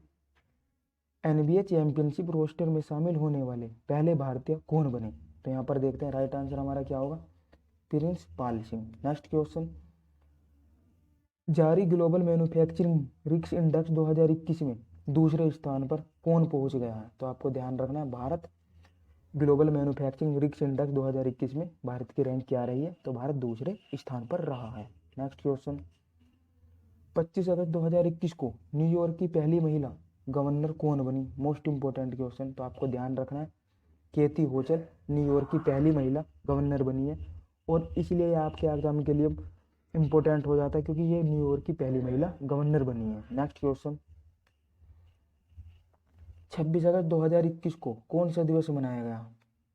NBA championship roster में शामिल होने वाले पहले भारतीय कौन बने? तो यहाँ पर देखते हैं राइट आंसर हमारा क्या होगा? Prince Pal Singh. Next question, जारी ग्लोबल मैन्युफैक्चरिंग रिस्क इंडेक्स 2021 में दूसरे स्थान पर कौन पहुंच गया है? तो आपको ध्यान रखना है Bharat global manufacturing risk index 2021 में भारत की रैंक क्या रही है? तो भारत दूसरे स्थान पर रहा है। नेक्स्ट क्वेश्चन, 25 अगस्त 2021 को न्यूयॉर्क की पहली महिला गवर्नर कौन बनी? मोस्ट इंपोर्टेंट क्वेश्चन, तो आपको ध्यान रखना है केती होचल न्यूयॉर्क की पहली महिला गवर्नर बनी है, और इसलिए ये आपके एग्जाम के लिए इंपॉर्टेंट हो जाता है क्योंकि ये न्यूयॉर्क की पहली महिला गवर्नर बनी है। नेक्स्ट क्वेश्चन, 26 अगस्त 2021 को कौन सा दिवस मनाया गया?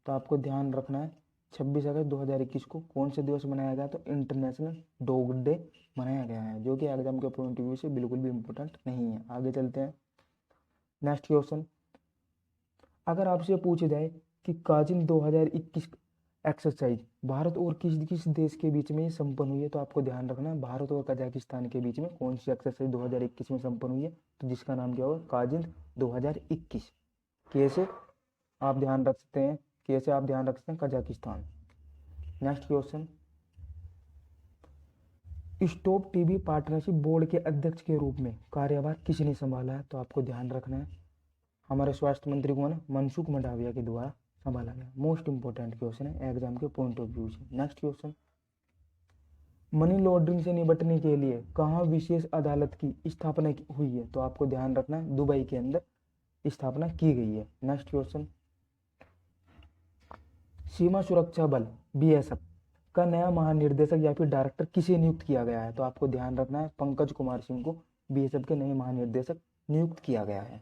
तो आपको ध्यान रखना है 26 अगस्त 2021 को कौन सा दिवस मनाया गया? तो इंटरनेशनल डॉग डे मनाया गया है, जो कि एग्जाम के पॉइंट ऑफ व्यू से बिल्कुल भी इंपॉर्टेंट नहीं है। आगे चलते हैं। नेक्स्ट क्वेश्चन, अगर आपसे पूछा जाए कि काजिन 2021 एक्सरसाइज भारत और किस किस देश के बीच में ये संपन्न हुई है? तो आपको ध्यान रखना है भारत और कजाकिस्तान के बीच में कौन सी एक्सरसाइज 2021 में संपन्न हुई है? तो जिसका नाम क्या होगा? काजिन 2021। कैसे आप ध्यान रख सकते हैं? कैसे आप ध्यान रख सकते हैं? Kazakhstan. Next question, stop TB partnership board के अध्यक्ष के रूप में कार्यभार किसने संभाला है? तो आपको ध्यान रखना है हमारे स्वास्थ्य मंत्री कौन है? मनसुख मंडाविया के द्वारा संभाला गया। मोस्ट इंपोर्टेंट क्वेश्चन है एग्जाम के पॉइंट ऑफ व्यू से। नेक्स्ट क्वेश्चन, मनी लॉन्ड्रिंग से निपटने के लिए कहाँ विशेष अदालत की स्थापना हुई है? तो आपको ध्यान रखना है दुबई के अंदर स्थापना की गई है। नेक्स्ट क्वेश्चन, सीमा सुरक्षा बल BSF का नया महानिर्देशक या फिर डायरेक्टर किसे नियुक्त किया गया है? तो आपको ध्यान रखना है पंकज कुमार सिंह को BSF के नए महानिर्देशक नियुक्त किया गया है।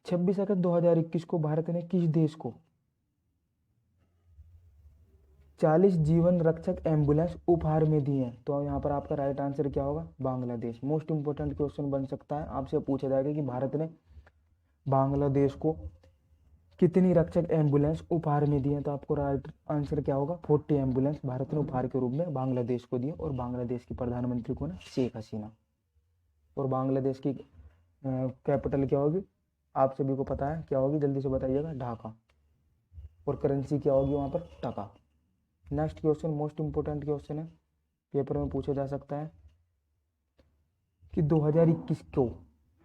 26 अगस्त 2021 को भारत ने किस देश को 40 जीवन रक्षक एम्बुलेंस उपहार में दी हैं। तो यहाँ पर आपका राइट आंसर क्या होगा? बांग्लादेश। मोस्ट इंपोर्टेंट क्वेश्चन बन सकता है, आपसे पूछा जाएगा कि भारत ने बांग्लादेश को कितनी रक्षक एम्बुलेंस उपहार में दी है। तो आपको राइट आंसर क्या होगा? 40 एम्बुलेंस भारत ने उपहार के रूप में बांग्लादेश को दी। और बांग्लादेश की प्रधानमंत्री कौन है? शेख हसीना। और बांग्लादेश की कैपिटल क्या होगी? आप सभी को पता है क्या होगी, जल्दी से बताइएगा। ढाका। और करेंसी क्या होगी वहाँ पर? टका। Next question most important question है, पेपर में पूछा जा सकता है कि 2021 को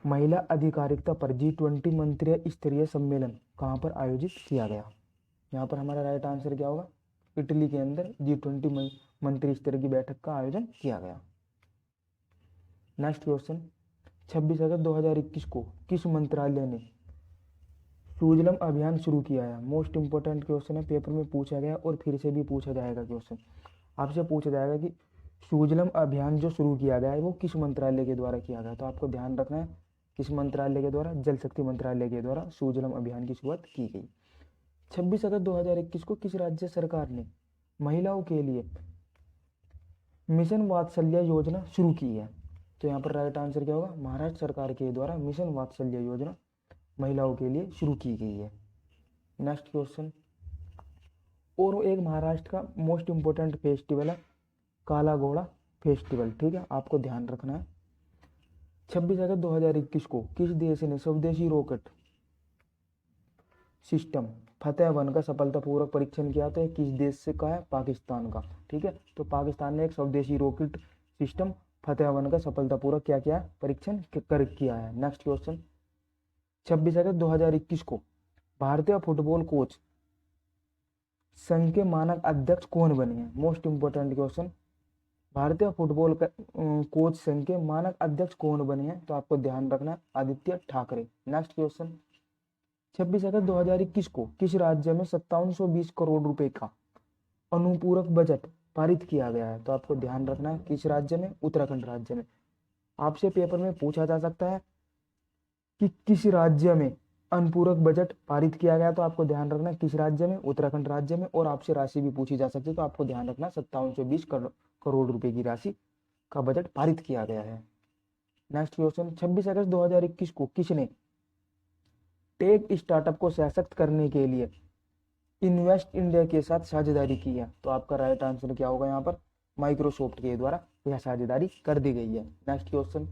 महिला अधिकारिता पर G20 मंत्री स्तरीय सम्मेलन कहाँ पर आयोजित किया गया? यहाँ पर हमारा राइट आंसर क्या होगा? इटली के अंदर G20 मंत्री स्तर की बैठक का आयोजन किया गया। नेक्स्ट क्वेश्चन 26 अगस्त 2021 को किस मंत्रालय ने सुजलम अभियान शुरू किया है? मोस्ट इंपोर्टेंट क्वेश्चन है, पेपर में पूछा गया और फिर से भी पूछा जाएगा क्वेश्चन। आपसे पूछा जाएगा कि सुजलम अभियान जो शुरू किया गया है वो किस मंत्रालय के द्वारा किया गया? तो आपको ध्यान रखना है किस मंत्रालय के द्वारा? जल शक्ति मंत्रालय के द्वारा सुजलम अभियान की शुरुआत की गई। 26 अगस्त 2021 को किस राज्य सरकार ने महिलाओं के लिए मिशन वात्सल्य योजना शुरू की है? तो यहाँ पर राइट आंसर क्या होगा? महाराष्ट्र सरकार के द्वारा मिशन वात्सल्य योजना महिलाओं के लिए शुरू की गई है। नेक्स्ट क्वेश्चन, और एक महाराष्ट्र का मोस्ट इंपोर्टेंट फेस्टिवल है काला घोड़ा फेस्टिवल। ठीक है, आपको ध्यान रखना है। 26 अगस्त 2021 को किस देश ने स्वदेशी रॉकेट सिस्टम फतेह-1 का सफलतापूर्वक परीक्षण किया? तो किस देश से का है? पाकिस्तान का। ठीक है, तो पाकिस्तान ने एक स्वदेशी रॉकेट सिस्टम फतेह-1 का सफलतापूर्वक क्या किया? परीक्षण किया है। नेक्स्ट क्वेश्चन 26 अगस्त 2021 को भारतीय फुटबॉल कोच संघ के मानक अध्यक्ष कौन बने हैं? मोस्ट इंपोर्टेंट क्वेश्चन, भारतीय फुटबॉल कोच संघ के मानक अध्यक्ष कौन बने हैं? तो आपको ध्यान रखना आदित्य ठाकरे। नेक्स्ट क्वेश्चन 26 अगस्त 2021 को किस राज्य में 5720 करोड़ रुपए का अनुपूरक बजट पारित किया गया है? तो आपको ध्यान रखना है किस राज्य में? उत्तराखंड राज्य में। आपसे पेपर में पूछा जा सकता है कि किस राज्य में अनुपूरक बजट पारित किया गया? तो आपको ध्यान रखना किस राज्य में? उत्तराखंड राज्य में। और आपसे राशि भी पूछी जा सकती है, तो आपको ध्यान रखना 5720 करोड़ रुपए की राशि का बजट पारित किया गया है। नेक्स्ट क्वेश्चन 26 अगस्त 2021 को किसने टेक स्टार्टअप को सशक्त करने के लिए इन्वेस्ट इंडिया के साथ साझेदारी की है? तो आपका राइट आंसर क्या होगा? यहाँ पर माइक्रोसॉफ्ट के द्वारा यह साझेदारी कर दी गई है। नेक्स्ट क्वेश्चन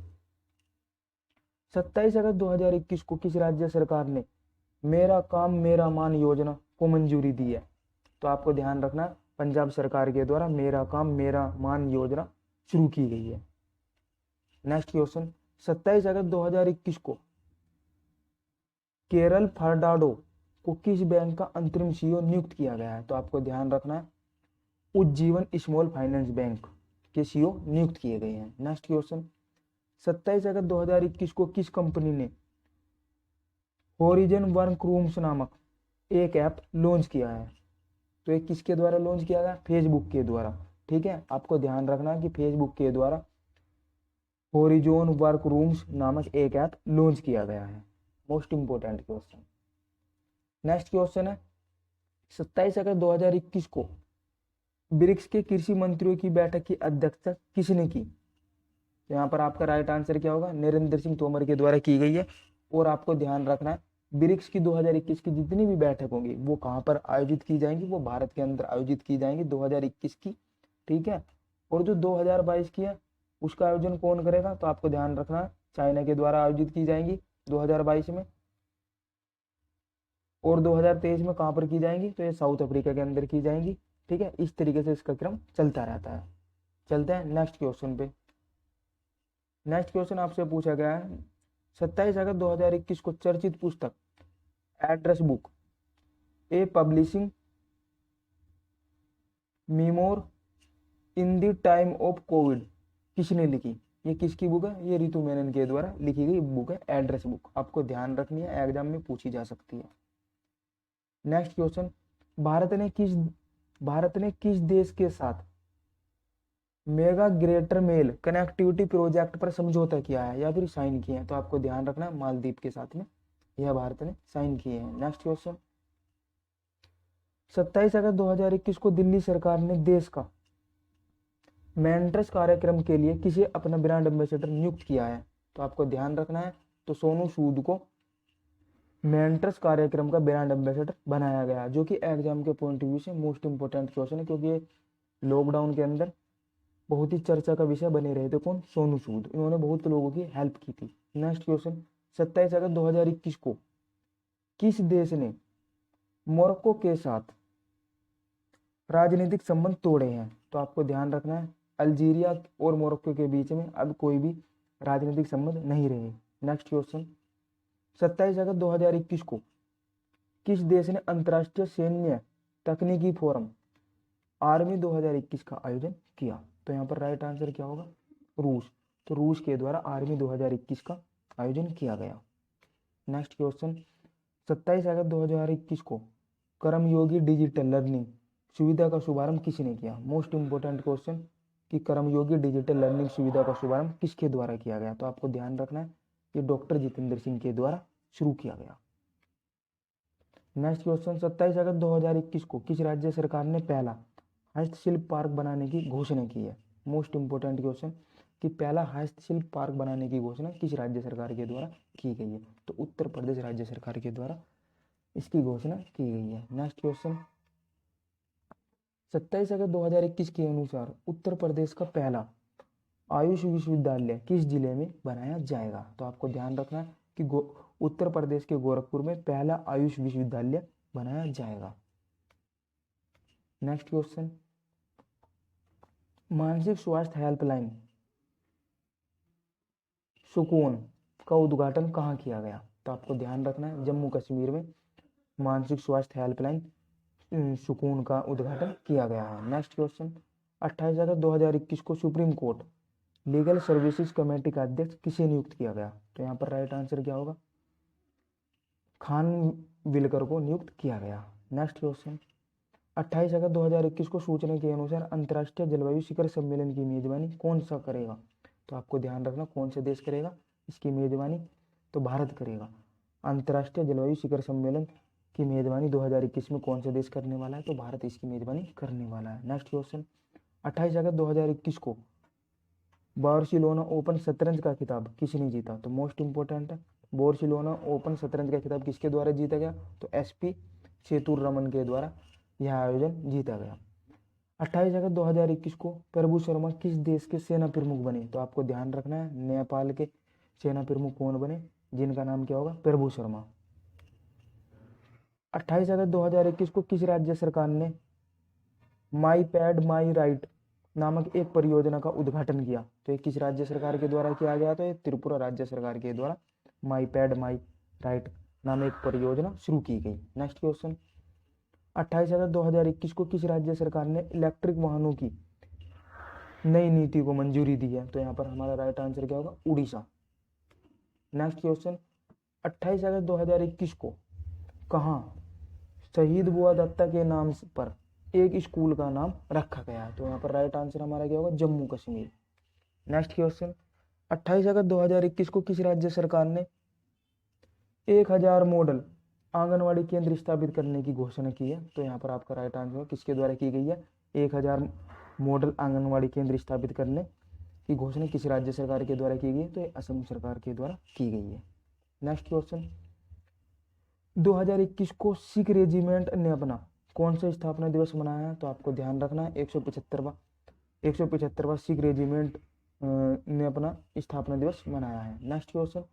27 अगस्त 2021 को किस राज्य सरकार ने मेरा काम मेरा मान योजना को मंजूरी दी है? तो आपको ध्यान रखना पंजाब सरकार के द्वारा मेरा काम मेरा मान योजना शुरू की गई है। नेक्स्ट क्वेश्चन 27 अगस्त 2021 को केरल फर्नांडो को किस बैंक का अंतरिम सीईओ नियुक्त किया गया है? तो आपको ध्यान रखना है उज्जीवन स्मॉल फाइनेंस बैंक के सीईओ नियुक्त किए गए हैं। नेक्स्ट क्वेश्चन 27 अगस्त 2021 को किस कंपनी ने होरिजन वर्करूम्स नामक एक ऐप लॉन्च किया है? तो ये किसके द्वारा लॉन्च किया गया? फेसबुक के द्वारा। ठीक है, आपको ध्यान रखना है कि फेसबुक के द्वारा होरिजोन वर्करूम्स नामक एक ऐप लॉन्च किया गया है। Most important question. Next question है 27 अगस्त 2021 को ब्रिक्स के कृषि मंत्रियों की बैठक की अध्यक्षता किसने की? तो यहाँ पर आपका राइट आंसर क्या होगा? नरेंद्र सिंह तोमर के द्वारा की गई है। और आपको ध्यान रखना है ब्रिक्स की 2021 की जितनी भी बैठक होंगी वो कहाँ पर आयोजित की जाएंगी? वो भारत के अंदर आयोजित की जाएंगी 2021 की। ठीक है, और जो 2022 की है उसका आयोजन कौन करेगा? तो आपको ध्यान रखना है चाइना के द्वारा आयोजित की जाएंगी 2022 में। और 2023 में कहाँ पर की जाएंगी? तो ये साउथ अफ्रीका के अंदर की जाएंगी। ठीक है, इस तरीके से इसका क्रम चलता रहता है। चलते हैं नेक्स्ट क्वेश्चन पे। नेक्स्ट क्वेश्चन आपसे पूछा गया है 27 अगस्त 2021 को चर्चित पुस्तक address book a publishing memoir in the time of COVID किसने लिखी? ये किसकी बुक है? ये रितु मेनन के द्वारा लिखी गई बुक है एड्रेस बुक। आपको ध्यान रखनी है, एग्जाम में पूछी जा सकती है। नेक्स्ट क्वेश्चन भारत ने किस देश के साथ mega greater Male connectivity project पर समझौता किया है या फिर साइन किया है? तो आपको ध्यान रखना मालदीव के साथ में यह भारत ने साइन किए हैं। नेक्स्ट क्वेश्चन 27 अगस्त 2021 को दिल्ली सरकार ने देश का मेंटर्स कार्यक्रम के लिए किसे अपना ब्रांड एम्बेसडर नियुक्त किया है? तो आपको ध्यान रखना है, तो सोनू सूद को मेंटर्स कार्यक्रम का ब्रांड एम्बेसडर बनाया गया, जो कि एग्जाम के पॉइंट ऑफ व्यू से मोस्ट इंपोर्टेंट क्वेश्चन है, क्योंकि ये लॉकडाउन के अंदर बहुत ही चर्चा का विषय बने रहे थे। कौन? सोनू सूद। इन्होंने बहुत लोगों की हेल्प की थी। नेक्स्ट क्वेश्चन, 27 अगस्त 2021 को किस देश ने मोरक्को के साथ राजनीतिक संबंध तोड़े हैं? तो आपको ध्यान रखना है, अल्जीरिया और मोरक्को के बीच में अब कोई भी राजनीतिक संबंध नहीं रहे। नेक्स्ट क्वेश्चन, 27 अगस्त 2021 को किस देश ने अंतर्राष्ट्रीय सैन्य तकनीकी फोरम आर्मी 2021 का आयोजन किया? तो यहाँ पर राइट आंसर क्या होगा? रूस। तो रूस के द्वारा आर्मी 2021 का आयोजन किया गया। नेक्स्ट क्वेश्चन, 27 अगस्त 2021 को कर्मयोगी डिजिटल लर्निंग सुविधा का शुभारंभ किसने किया? मोस्ट इंपोर्टेंट क्वेश्चन कि कर्मयोगी डिजिटल लर्निंग सुविधा का शुभारंभ किसके द्वारा किया गया? तो आपको ध्यान रखना है, ये डॉक्टर जितेंद्र सिंह के द्वारा शुरू किया गया। नेक्स्ट क्वेश्चन, 27 अगस्त 2021 को किस राज्य सरकार ने पहला हस्तशिल्प पार्क बनाने की घोषणा की है? मोस्ट इंपोर्टेंट क्वेश्चन कि पहला हस्तशिल्प पार्क बनाने की घोषणा किस राज्य सरकार के द्वारा की गई है? तो उत्तर प्रदेश राज्य सरकार के द्वारा इसकी घोषणा की गई है। नेक्स्ट क्वेश्चन, 27 अगस्त 2021 के अनुसार उत्तर प्रदेश का पहला आयुष विश्वविद्यालय किस जिले में बनाया जाएगा? तो आपको ध्यान रखना है कि उत्तर प्रदेश के गोरखपुर में पहला आयुष विश्वविद्यालय बनाया जाएगा। नेक्स्ट क्वेश्चन, मानसिक स्वास्थ्य हेल्पलाइन सुकून का उद्घाटन कहाँ किया गया? तो आपको ध्यान रखना है, जम्मू कश्मीर में मानसिक स्वास्थ्य हेल्पलाइन सुकून का उद्घाटन किया गया है। नेक्स्ट क्वेश्चन, 28 अगस्त 2021 को supreme court legal services committee का अध्यक्ष किसे नियुक्त किया गया? तो यहाँ पर राइट आंसर क्या होगा? खानविलकर को नियुक्त किया गया। नेक्स्ट क्वेश्चन, 28 अगस्त 2021 को सूचना के अनुसार अंतर्राष्ट्रीय जलवायु शिखर सम्मेलन की मेजबानी कौन सा करेगा? तो आपको ध्यान रखना, कौन सा देश करेगा इसकी मेजबानी? तो भारत करेगा। अंतर्राष्ट्रीय जलवायु शिखर सम्मेलन की मेजबानी 2021 में कौन सा देश करने वाला है? तो भारत इसकी मेजबानी करने वाला है। नेक्स्ट क्वेश्चन, 28 अगस्त 2021 को बार्सिलोना ओपन शतरंज का खिताब किसने जीता? तो मोस्ट इंपोर्टेंट है, बार्सिलोना ओपन शतरंज का खिताब किसके द्वारा जीता गया? तो SP सेतुरमन के द्वारा यह आयोजन जीता गया। 28 अगस्त 2021 को प्रभु शर्मा किस देश के सेना प्रमुख बने? तो आपको ध्यान रखना है, नेपाल के सेना प्रमुख कौन बने, जिनका नाम क्या होगा? प्रभु शर्मा। 28 अगस्त 2021 को किस राज्य सरकार ने माई पैड माई राइट नामक एक परियोजना का उद्घाटन किया? तो ये किस राज्य सरकार के द्वारा किया गया? तो ये त्रिपुरा राज्य सरकार के द्वारा माई पैड माई राइट नामक एक परियोजना शुरू की गई। नेक्स्ट क्वेश्चन, 28 अगस्त 2021 को किस राज्य सरकार ने इलेक्ट्रिक वाहनों की नई नीति को मंजूरी दी है? तो यहाँ पर हमारा राइट आंसर क्या होगा? उड़ीसा। नेक्स्ट क्वेश्चन, 28 अगस्त 2021 को कहाँ शहीद बुआ दत्ता के नाम पर एक स्कूल का नाम रखा गया है? तो यहाँ पर राइट आंसर हमारा क्या होगा? जम्मू कश्मीर। नेक्स्ट क्वेश्चन, 28 अगस्त 2021 को किस राज्य सरकार ने 1000 मॉडल आंगनवाड़ी केंद्र स्थापित करने की घोषणा की है? तो यहाँ पर आपका राइट आंसर किसके द्वारा की गई है? 1000 मॉडल आंगनवाड़ी केंद्र स्थापित करने की घोषणा किस राज्य सरकार के द्वारा की गई है? तो ये असम सरकार के द्वारा की गई है। नेक्स्ट क्वेश्चन, 2021 को सिख रेजिमेंट ने अपना कौन सा स्थापना दिवस मनाया है? तो आपको ध्यान रखना है, 175वां सिख रेजिमेंट ने अपना स्थापना दिवस मनाया है। नेक्स्ट क्वेश्चन,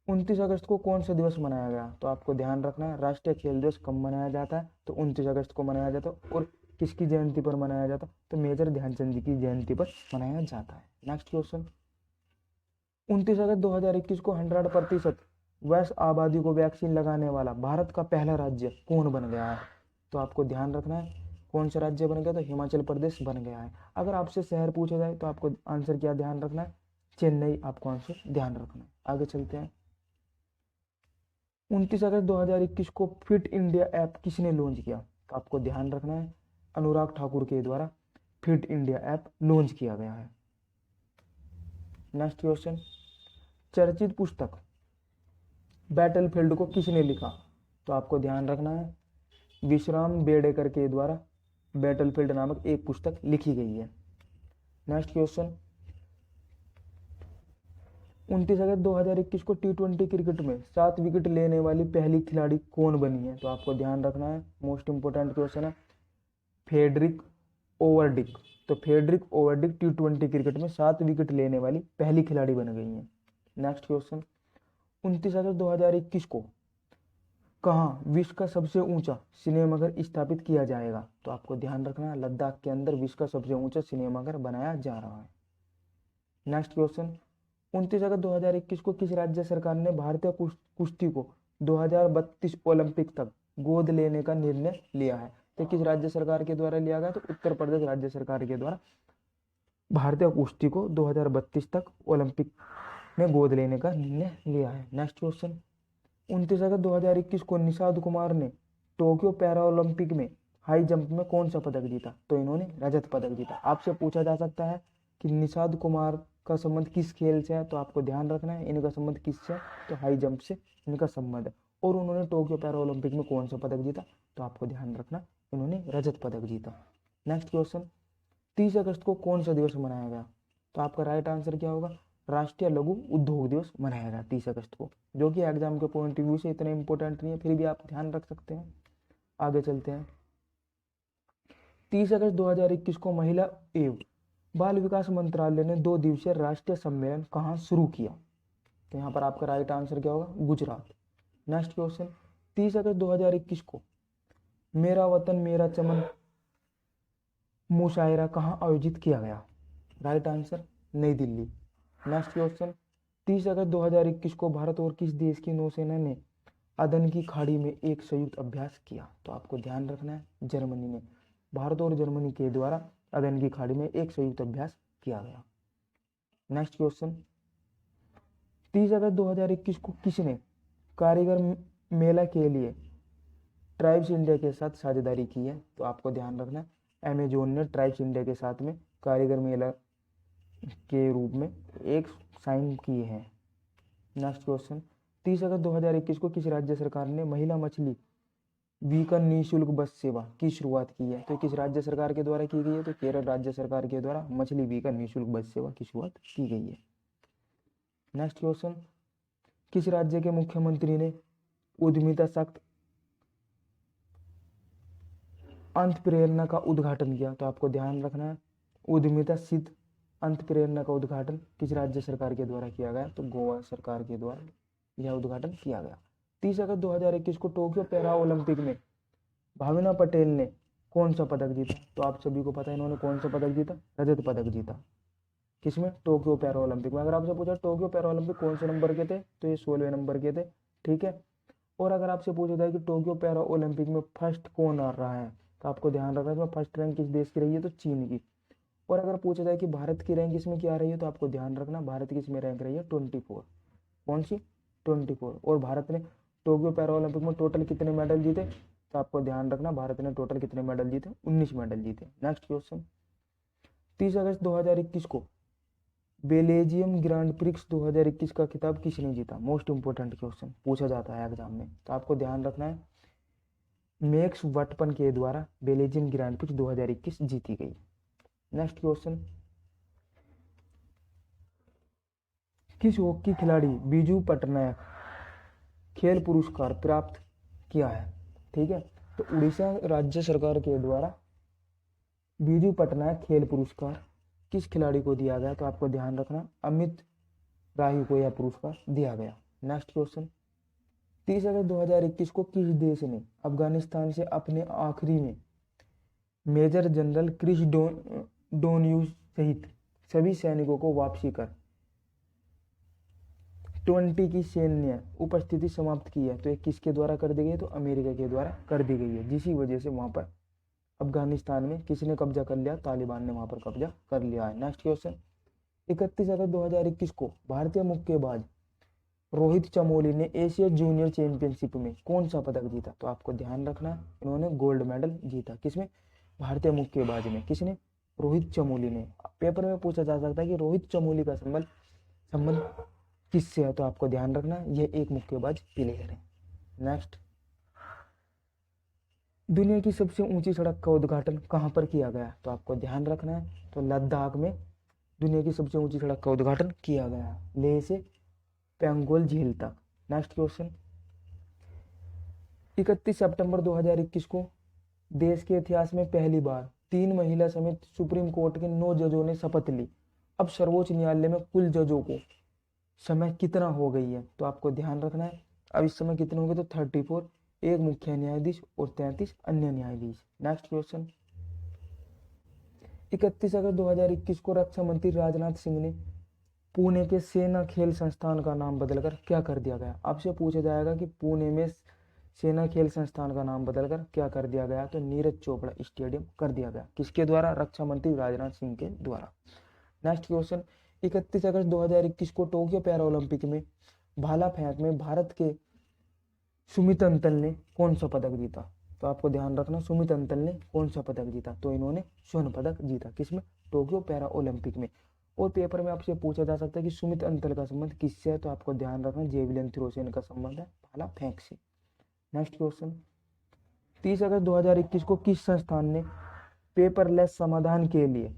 29 अगस्त को कौन सा दिवस मनाया गया? तो आपको ध्यान रखना है, राष्ट्रीय खेल दिवस कब मनाया जाता है? तो 29 अगस्त को मनाया जाता है। और किसकी जयंती पर मनाया जाता है? तो मेजर ध्यानचंद जी की जयंती पर मनाया जाता है। नेक्स्ट क्वेश्चन, 29 अगस्त 2021 को 100% वयस्क आबादी को वैक्सीन लगाने वाला भारत का पहला राज्य कौन बन गया है? तो आपको ध्यान रखना है, कौन सा राज्य बन गया? तो हिमाचल प्रदेश बन गया है। अगर आपसे शहर पूछा जाए तो आपको आंसर क्या ध्यान रखना है? चेन्नई आपको आंसर ध्यान रखना है। आगे चलते हैं, 29 अगस्त 2021 को फिट इंडिया ऐप किसने लॉन्च किया? तो आपको ध्यान रखना है, अनुराग ठाकुर के द्वारा फिट इंडिया ऐप लॉन्च किया गया है। नेक्स्ट क्वेश्चन, चर्चित पुस्तक बैटलफील्ड को किसने लिखा? तो आपको ध्यान रखना है, विश्राम बेडेकर के द्वारा बैटलफील्ड नामक एक पुस्तक लिखी गई है। नेक्स्ट क्वेश्चन, 29 अगस्त 2021 को T20 क्रिकेट में 7 विकेट लेने वाली पहली खिलाड़ी कौन बनी है? तो आपको ध्यान रखना है, मोस्ट इंपोर्टेंट क्वेश्चन है, फ्रेडरिक ओवरडिक। तो फ्रेडरिक ओवरडिक T20 क्रिकेट में 7 विकेट लेने वाली पहली खिलाड़ी बन गई है। नेक्स्ट क्वेश्चन, 29 अगस्त 2021 को कहाँ विश्व का सबसे ऊंचा सिनेमाघर स्थापित किया जाएगा? तो आपको ध्यान रखना है, लद्दाख के अंदर विश्व का सबसे ऊंचा सिनेमाघर बनाया जा रहा है। नेक्स्ट क्वेश्चन, 29 अगस्त 2021 को किस राज्य सरकार ने भारतीय कुश्ती को 2032 ओलंपिक तक गोद लेने का निर्णय लिया है? तो किस राज्य सरकार के द्वारा लिया गया? तो उत्तर प्रदेश राज्य सरकार के द्वारा भारतीय कुश्ती को 2032 तक ओलंपिक में गोद लेने का निर्णय लिया है। नेक्स्ट क्वेश्चन, 29 अगस्त 2021 को निषाद कुमार ने टोक्यो पैरा ओलंपिक में हाई जंप में कौन सा पदक जीता? तो इन्होंने रजत पदक जीता। आपसे पूछा जा सकता है कि निषाद कुमार का संबंध किस खेल से है? तो आपको ध्यान रखना है, इनका संबंध किससे है? तो हाई जंप से इनका संबंध है। और उन्होंने टोक्यो पैरा ओलंपिक में कौन सा पदक जीता? तो आपको ध्यान रखना, इन्होंने रजत पदक जीता। नेक्स्ट क्वेश्चन, 30 अगस्त को कौन सा दिवस मनाया गया? तो आपका राइट आंसर क्या होगा? राष्ट्रीय लघु उद्योग दिवस मनाया गया 30 अगस्त को, जो कि एग्जाम के पॉइंट ऑफ व्यू से इतना इंपॉर्टेंट नहीं है, फिर भी आप ध्यान रख सकते हैं। आगे चलते हैं। 30 अगस्त 2021 को महिला एवं बाल विकास मंत्रालय ने 2 दिवसीय राष्ट्रीय सम्मेलन कहाँ शुरू किया? तो यहाँ पर आपका राइट आंसर क्या होगा? गुजरात। नेक्स्ट क्वेश्चन, 30 अगस्त 2021 को मेरा वतन मेरा चमन मुशायरा कहाँ आयोजित किया गया? राइट आंसर नई दिल्ली। नेक्स्ट क्वेश्चन, 30 अगस्त 2021 को भारत और किस देश की नौसेना ने अदन की खाड़ी में एक संयुक्त अभ्यास किया? तो आपको ध्यान रखना है, जर्मनी ने, भारत और जर्मनी के द्वारा अदन की खाड़ी में एक संयुक्त अभ्यास किया गया। नेक्स्ट क्वेश्चन, 30 अगस्त 2021 को किसने कारीगर मेला के लिए ट्राइब्स इंडिया के साथ साझेदारी की है? तो आपको ध्यान रखना है, अमेजोन ने ट्राइब्स इंडिया के साथ में कारीगर मेला के रूप में एक साइन किए हैं। नेक्स्ट क्वेश्चन, 30 अगस्त 2021 को किस राज्य सरकार ने महिला मछली वीकन निःशुल्क बस सेवा की शुरुआत की है? तो किस राज्य सरकार के द्वारा की गई है? तो केरल राज्य सरकार के द्वारा मछली वीकन निःशुल्क बस सेवा की शुरुआत की गई है। नेक्स्ट क्वेश्चन, किस राज्य के मुख्यमंत्री ने उद्यमिता शक्त अंत प्रेरणा का उद्घाटन किया? तो आपको ध्यान रखना है, उद्यमिता सिद्ध अंत प्रेरणा का उद्घाटन किस राज्य सरकार के द्वारा किया गया? तो गोवा सरकार के द्वारा यह उद्घाटन किया गया। 30 अगस्त 2021 को टोक्यो पैरा ओलंपिक में भाविना पटेल ने कौन सा पदक जीता? तो आप सभी को पता है इन्होंने कौन सा पदक जीता? रजत पदक जीता। किसमें? टोक्यो पैरा ओलंपिक में। अगर आपसे पूछा टोक्यो पैरा ओलंपिक कौन से नंबर के थे? तो ये 16वें नंबर के थे, ठीक है। और अगर आपसे पूछा जाए कि टोक्यो पैरा ओलंपिक में फर्स्ट कौन आ रहा है, तो आपको ध्यान रखना है फर्स्ट रैंक किस देश की रही है? तो चीन की। और अगर पूछा जाए कि भारत की रैंक इसमें क्या रही है, तो आपको ध्यान रखना भारत की इसमें रैंक रही है 24। कौन सी? 24। और भारत ने टोक्यो पैरा ओलंपिक में टोटल कितने मेडल जीते? तो आपको ध्यान रखना भारत ने टोटल कितने मेडल जीते? 19 मेडल जीते। नेक्स्ट क्वेश्चन, 30 अगस्त 2021 को बेल्जियम ग्रांड प्रिक्स 2021 का खिताब किसने जीता? मोस्ट इंपोर्टेंट क्वेश्चन पूछा जाता है एग्जाम में, तो आपको ध्यान रखना है मैक्स वर्स्टैपेन के द्वारा बेल्जियम ग्रांड प्रिक्स 2021 जीती गई। नेक्स्ट क्वेश्चन, किस हॉकी खिलाड़ी बीजू पटनायक खेल पुरस्कार प्राप्त किया है? ठीक है, तो उड़ीसा राज्य सरकार के द्वारा बीजू पटनायक खेल पुरस्कार किस खिलाड़ी को दिया गया? तो आपको ध्यान रखना अमित राही को यह पुरस्कार दिया गया। नेक्स्ट क्वेश्चन, 30 अगस्त 2021 को किस देश ने अफगानिस्तान से अपने आखिरी में मेजर जनरल क्रिस डोनियूज सहित सभी सैनिकों को वापसी कर 20 की सैन्य उपस्थिति समाप्त की है? तो ये किसके द्वारा कर दी गई? तो अमेरिका के द्वारा कर दी गई है, जिसी वजह से वहां पर अफगानिस्तान में किसने कब्जा कर लिया? तालिबान ने वहां पर कब्जा कर लिया है। नेक्स्ट क्वेश्चन, 31 अगस्त 2021 को भारतीय मुक्केबाज रोहित चमोली ने एशिया जूनियर चैंपियनशिप में कौन सा पदक जीता? तो आपको ध्यान रखना इन्होंने गोल्ड मेडल जीता। किसमें? भारतीय मुक्केबाज में। किसने? रोहित चमोली ने। पेपर में पूछा जा सकता है कि रोहित चमोली का संबंध किससे है? तो आपको ध्यान रखना ये एक मुक्केबाज प्लेयर है। नेक्स्ट, दुनिया की सबसे ऊंची सड़क का उद्घाटन कहाँ पर किया गया? तो आपको ध्यान रखना है, तो लद्दाख में दुनिया की सबसे ऊंची सड़क का उद्घाटन किया गया है, लेह से पेंगोल झील तक। नेक्स्ट क्वेश्चन, 31 सितंबर 2021 को देश के इतिहास में पहली बार 3 महिला समेत सुप्रीम कोर्ट के 9 जजों ने शपथ ली। अब सर्वोच्च न्यायालय में कुल जजों को समय कितना हो गई है? तो आपको ध्यान रखना है, अब इस समय कितने होंगे? तो 34, एक मुख्य न्यायाधीश और 33 अन्य न्यायाधीश। नेक्स्ट क्वेश्चन, 31 अगस्त 2021 को रक्षा मंत्री राजनाथ सिंह ने पुणे के सेना खेल संस्थान का नाम बदलकर क्या कर दिया गया? आपसे पूछा जाएगा कि पुणे में सेना खेल संस्थान का नाम बदलकर क्या कर दिया गया? तो नीरज चोपड़ा स्टेडियम कर दिया गया। किसके द्वारा? रक्षा मंत्री राजनाथ सिंह के द्वारा। नेक्स्ट क्वेश्चन, 31 अगस्त 2021 को टोक्यो पैरा ओलंपिक में भाला फेंक में भारत के सुमित अंतल ने कौन सा पदक जीता? तो आपको ध्यान रखना, सुमित अंतल ने कौन सा पदक जीता? तो इन्होंने स्वर्ण पदक जीता। किसमें? टोक्यो पैरा ओलंपिक में। और पेपर में आपसे पूछा जा सकता है कि सुमित अंतल का संबंध किससे है? तो आपको ध्यान रखना, जेवलिन थ्रो से इनका संबंध है, भाला फेंक से। नेक्स्ट क्वेश्चन, 30 अगस्त 2021 को किस संस्थान ने पेपरलेस समाधान के लिए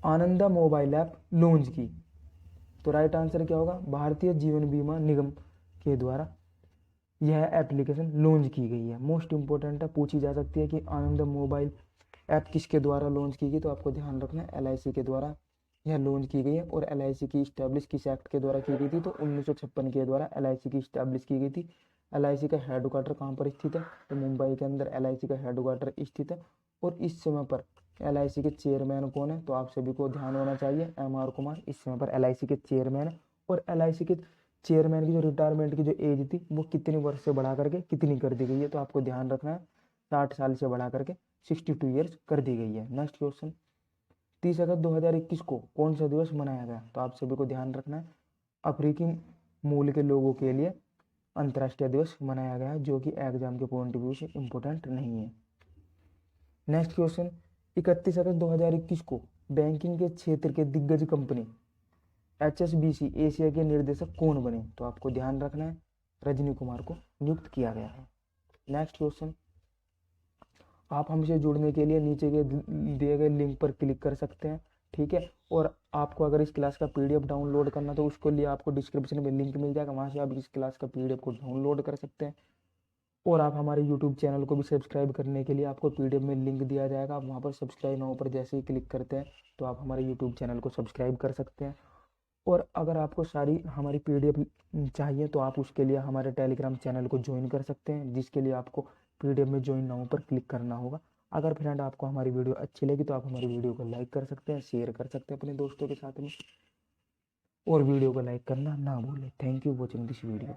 आनंदा मोबाइल ऐप लॉन्च की? तो राइट आंसर क्या होगा? भारतीय जीवन बीमा निगम के द्वारा यह एप्लीकेशन लॉन्च की गई है। मोस्ट इंपॉर्टेंट है, पूछी जा सकती है कि आनंद मोबाइल ऐप किसके द्वारा लॉन्च की गई? तो आपको ध्यान रखना है, LIC के द्वारा यह लॉन्च की गई है। और LIC की स्टैब्लिश किस एक्ट के द्वारा की गई थी? तो 1956 के द्वारा LIC की स्टैब्लिश की गई थी। LIC का हेडक्वार्टर कहाँ पर स्थित है? तो मुंबई के अंदर LIC का हेडक्वार्टर स्थित है। और इस समय पर LIC के चेयरमैन कौन है? तो आप सभी को ध्यान होना चाहिए, MR कुमार इस समय पर LIC के चेयरमैन है। और LIC के चेयरमैन की जो रिटायरमेंट की जो एज थी वो कितने वर्ष से बढ़ा करके कितनी कर दी गई है? तो आपको ध्यान रखना है, 60 साल से बढ़ा करके 62 ईयर्स कर दी गई है। नेक्स्ट क्वेश्चन, 30 अगस्त 2021 को कौन सा दिवस मनाया गया? तो आप सभी को ध्यान रखना है, अफ्रीकी मूल के लोगों के लिए अंतर्राष्ट्रीय दिवस मनाया गया है, जो कि एग्जाम के पॉइंट ऑफ व्यू से इम्पोर्टेंट नहीं है। नेक्स्ट क्वेश्चन, 31 अगस्त 2021 को बैंकिंग के क्षेत्र के दिग्गज कंपनी HSBC एशिया के निर्देशक कौन बने? तो आपको ध्यान रखना है, रजनी कुमार को नियुक्त किया गया है। नेक्स्ट क्वेश्चन, आप हमसे जुड़ने के लिए नीचे के दिए गए लिंक पर क्लिक कर सकते हैं, ठीक है। और आपको अगर इस क्लास का PDF डाउनलोड करना तो उसके लिए आपको डिस्क्रिप्शन में लिंक मिल जाएगा, वहाँ से आप इस क्लास का PDF को डाउनलोड कर सकते हैं। और आप हमारे YouTube चैनल को भी सब्सक्राइब करने के लिए आपको PDF में लिंक दिया जाएगा, आप वहाँ पर सब्सक्राइब नाउ पर जैसे ही क्लिक करते हैं तो आप हमारे YouTube चैनल को सब्सक्राइब कर सकते हैं। और अगर आपको सारी हमारी PDF चाहिए तो आप उसके लिए हमारे टेलीग्राम चैनल को ज्वाइन कर सकते हैं, जिसके लिए आपको PDF में ज्वाइन नाउ पर क्लिक करना होगा। अगर फ्रेंड आपको हमारी वीडियो अच्छी लगी तो आप हमारी वीडियो को लाइक कर सकते हैं, शेयर कर सकते हैं अपने दोस्तों के साथ में, और वीडियो को लाइक करना ना भूलें। Thank you watching this video.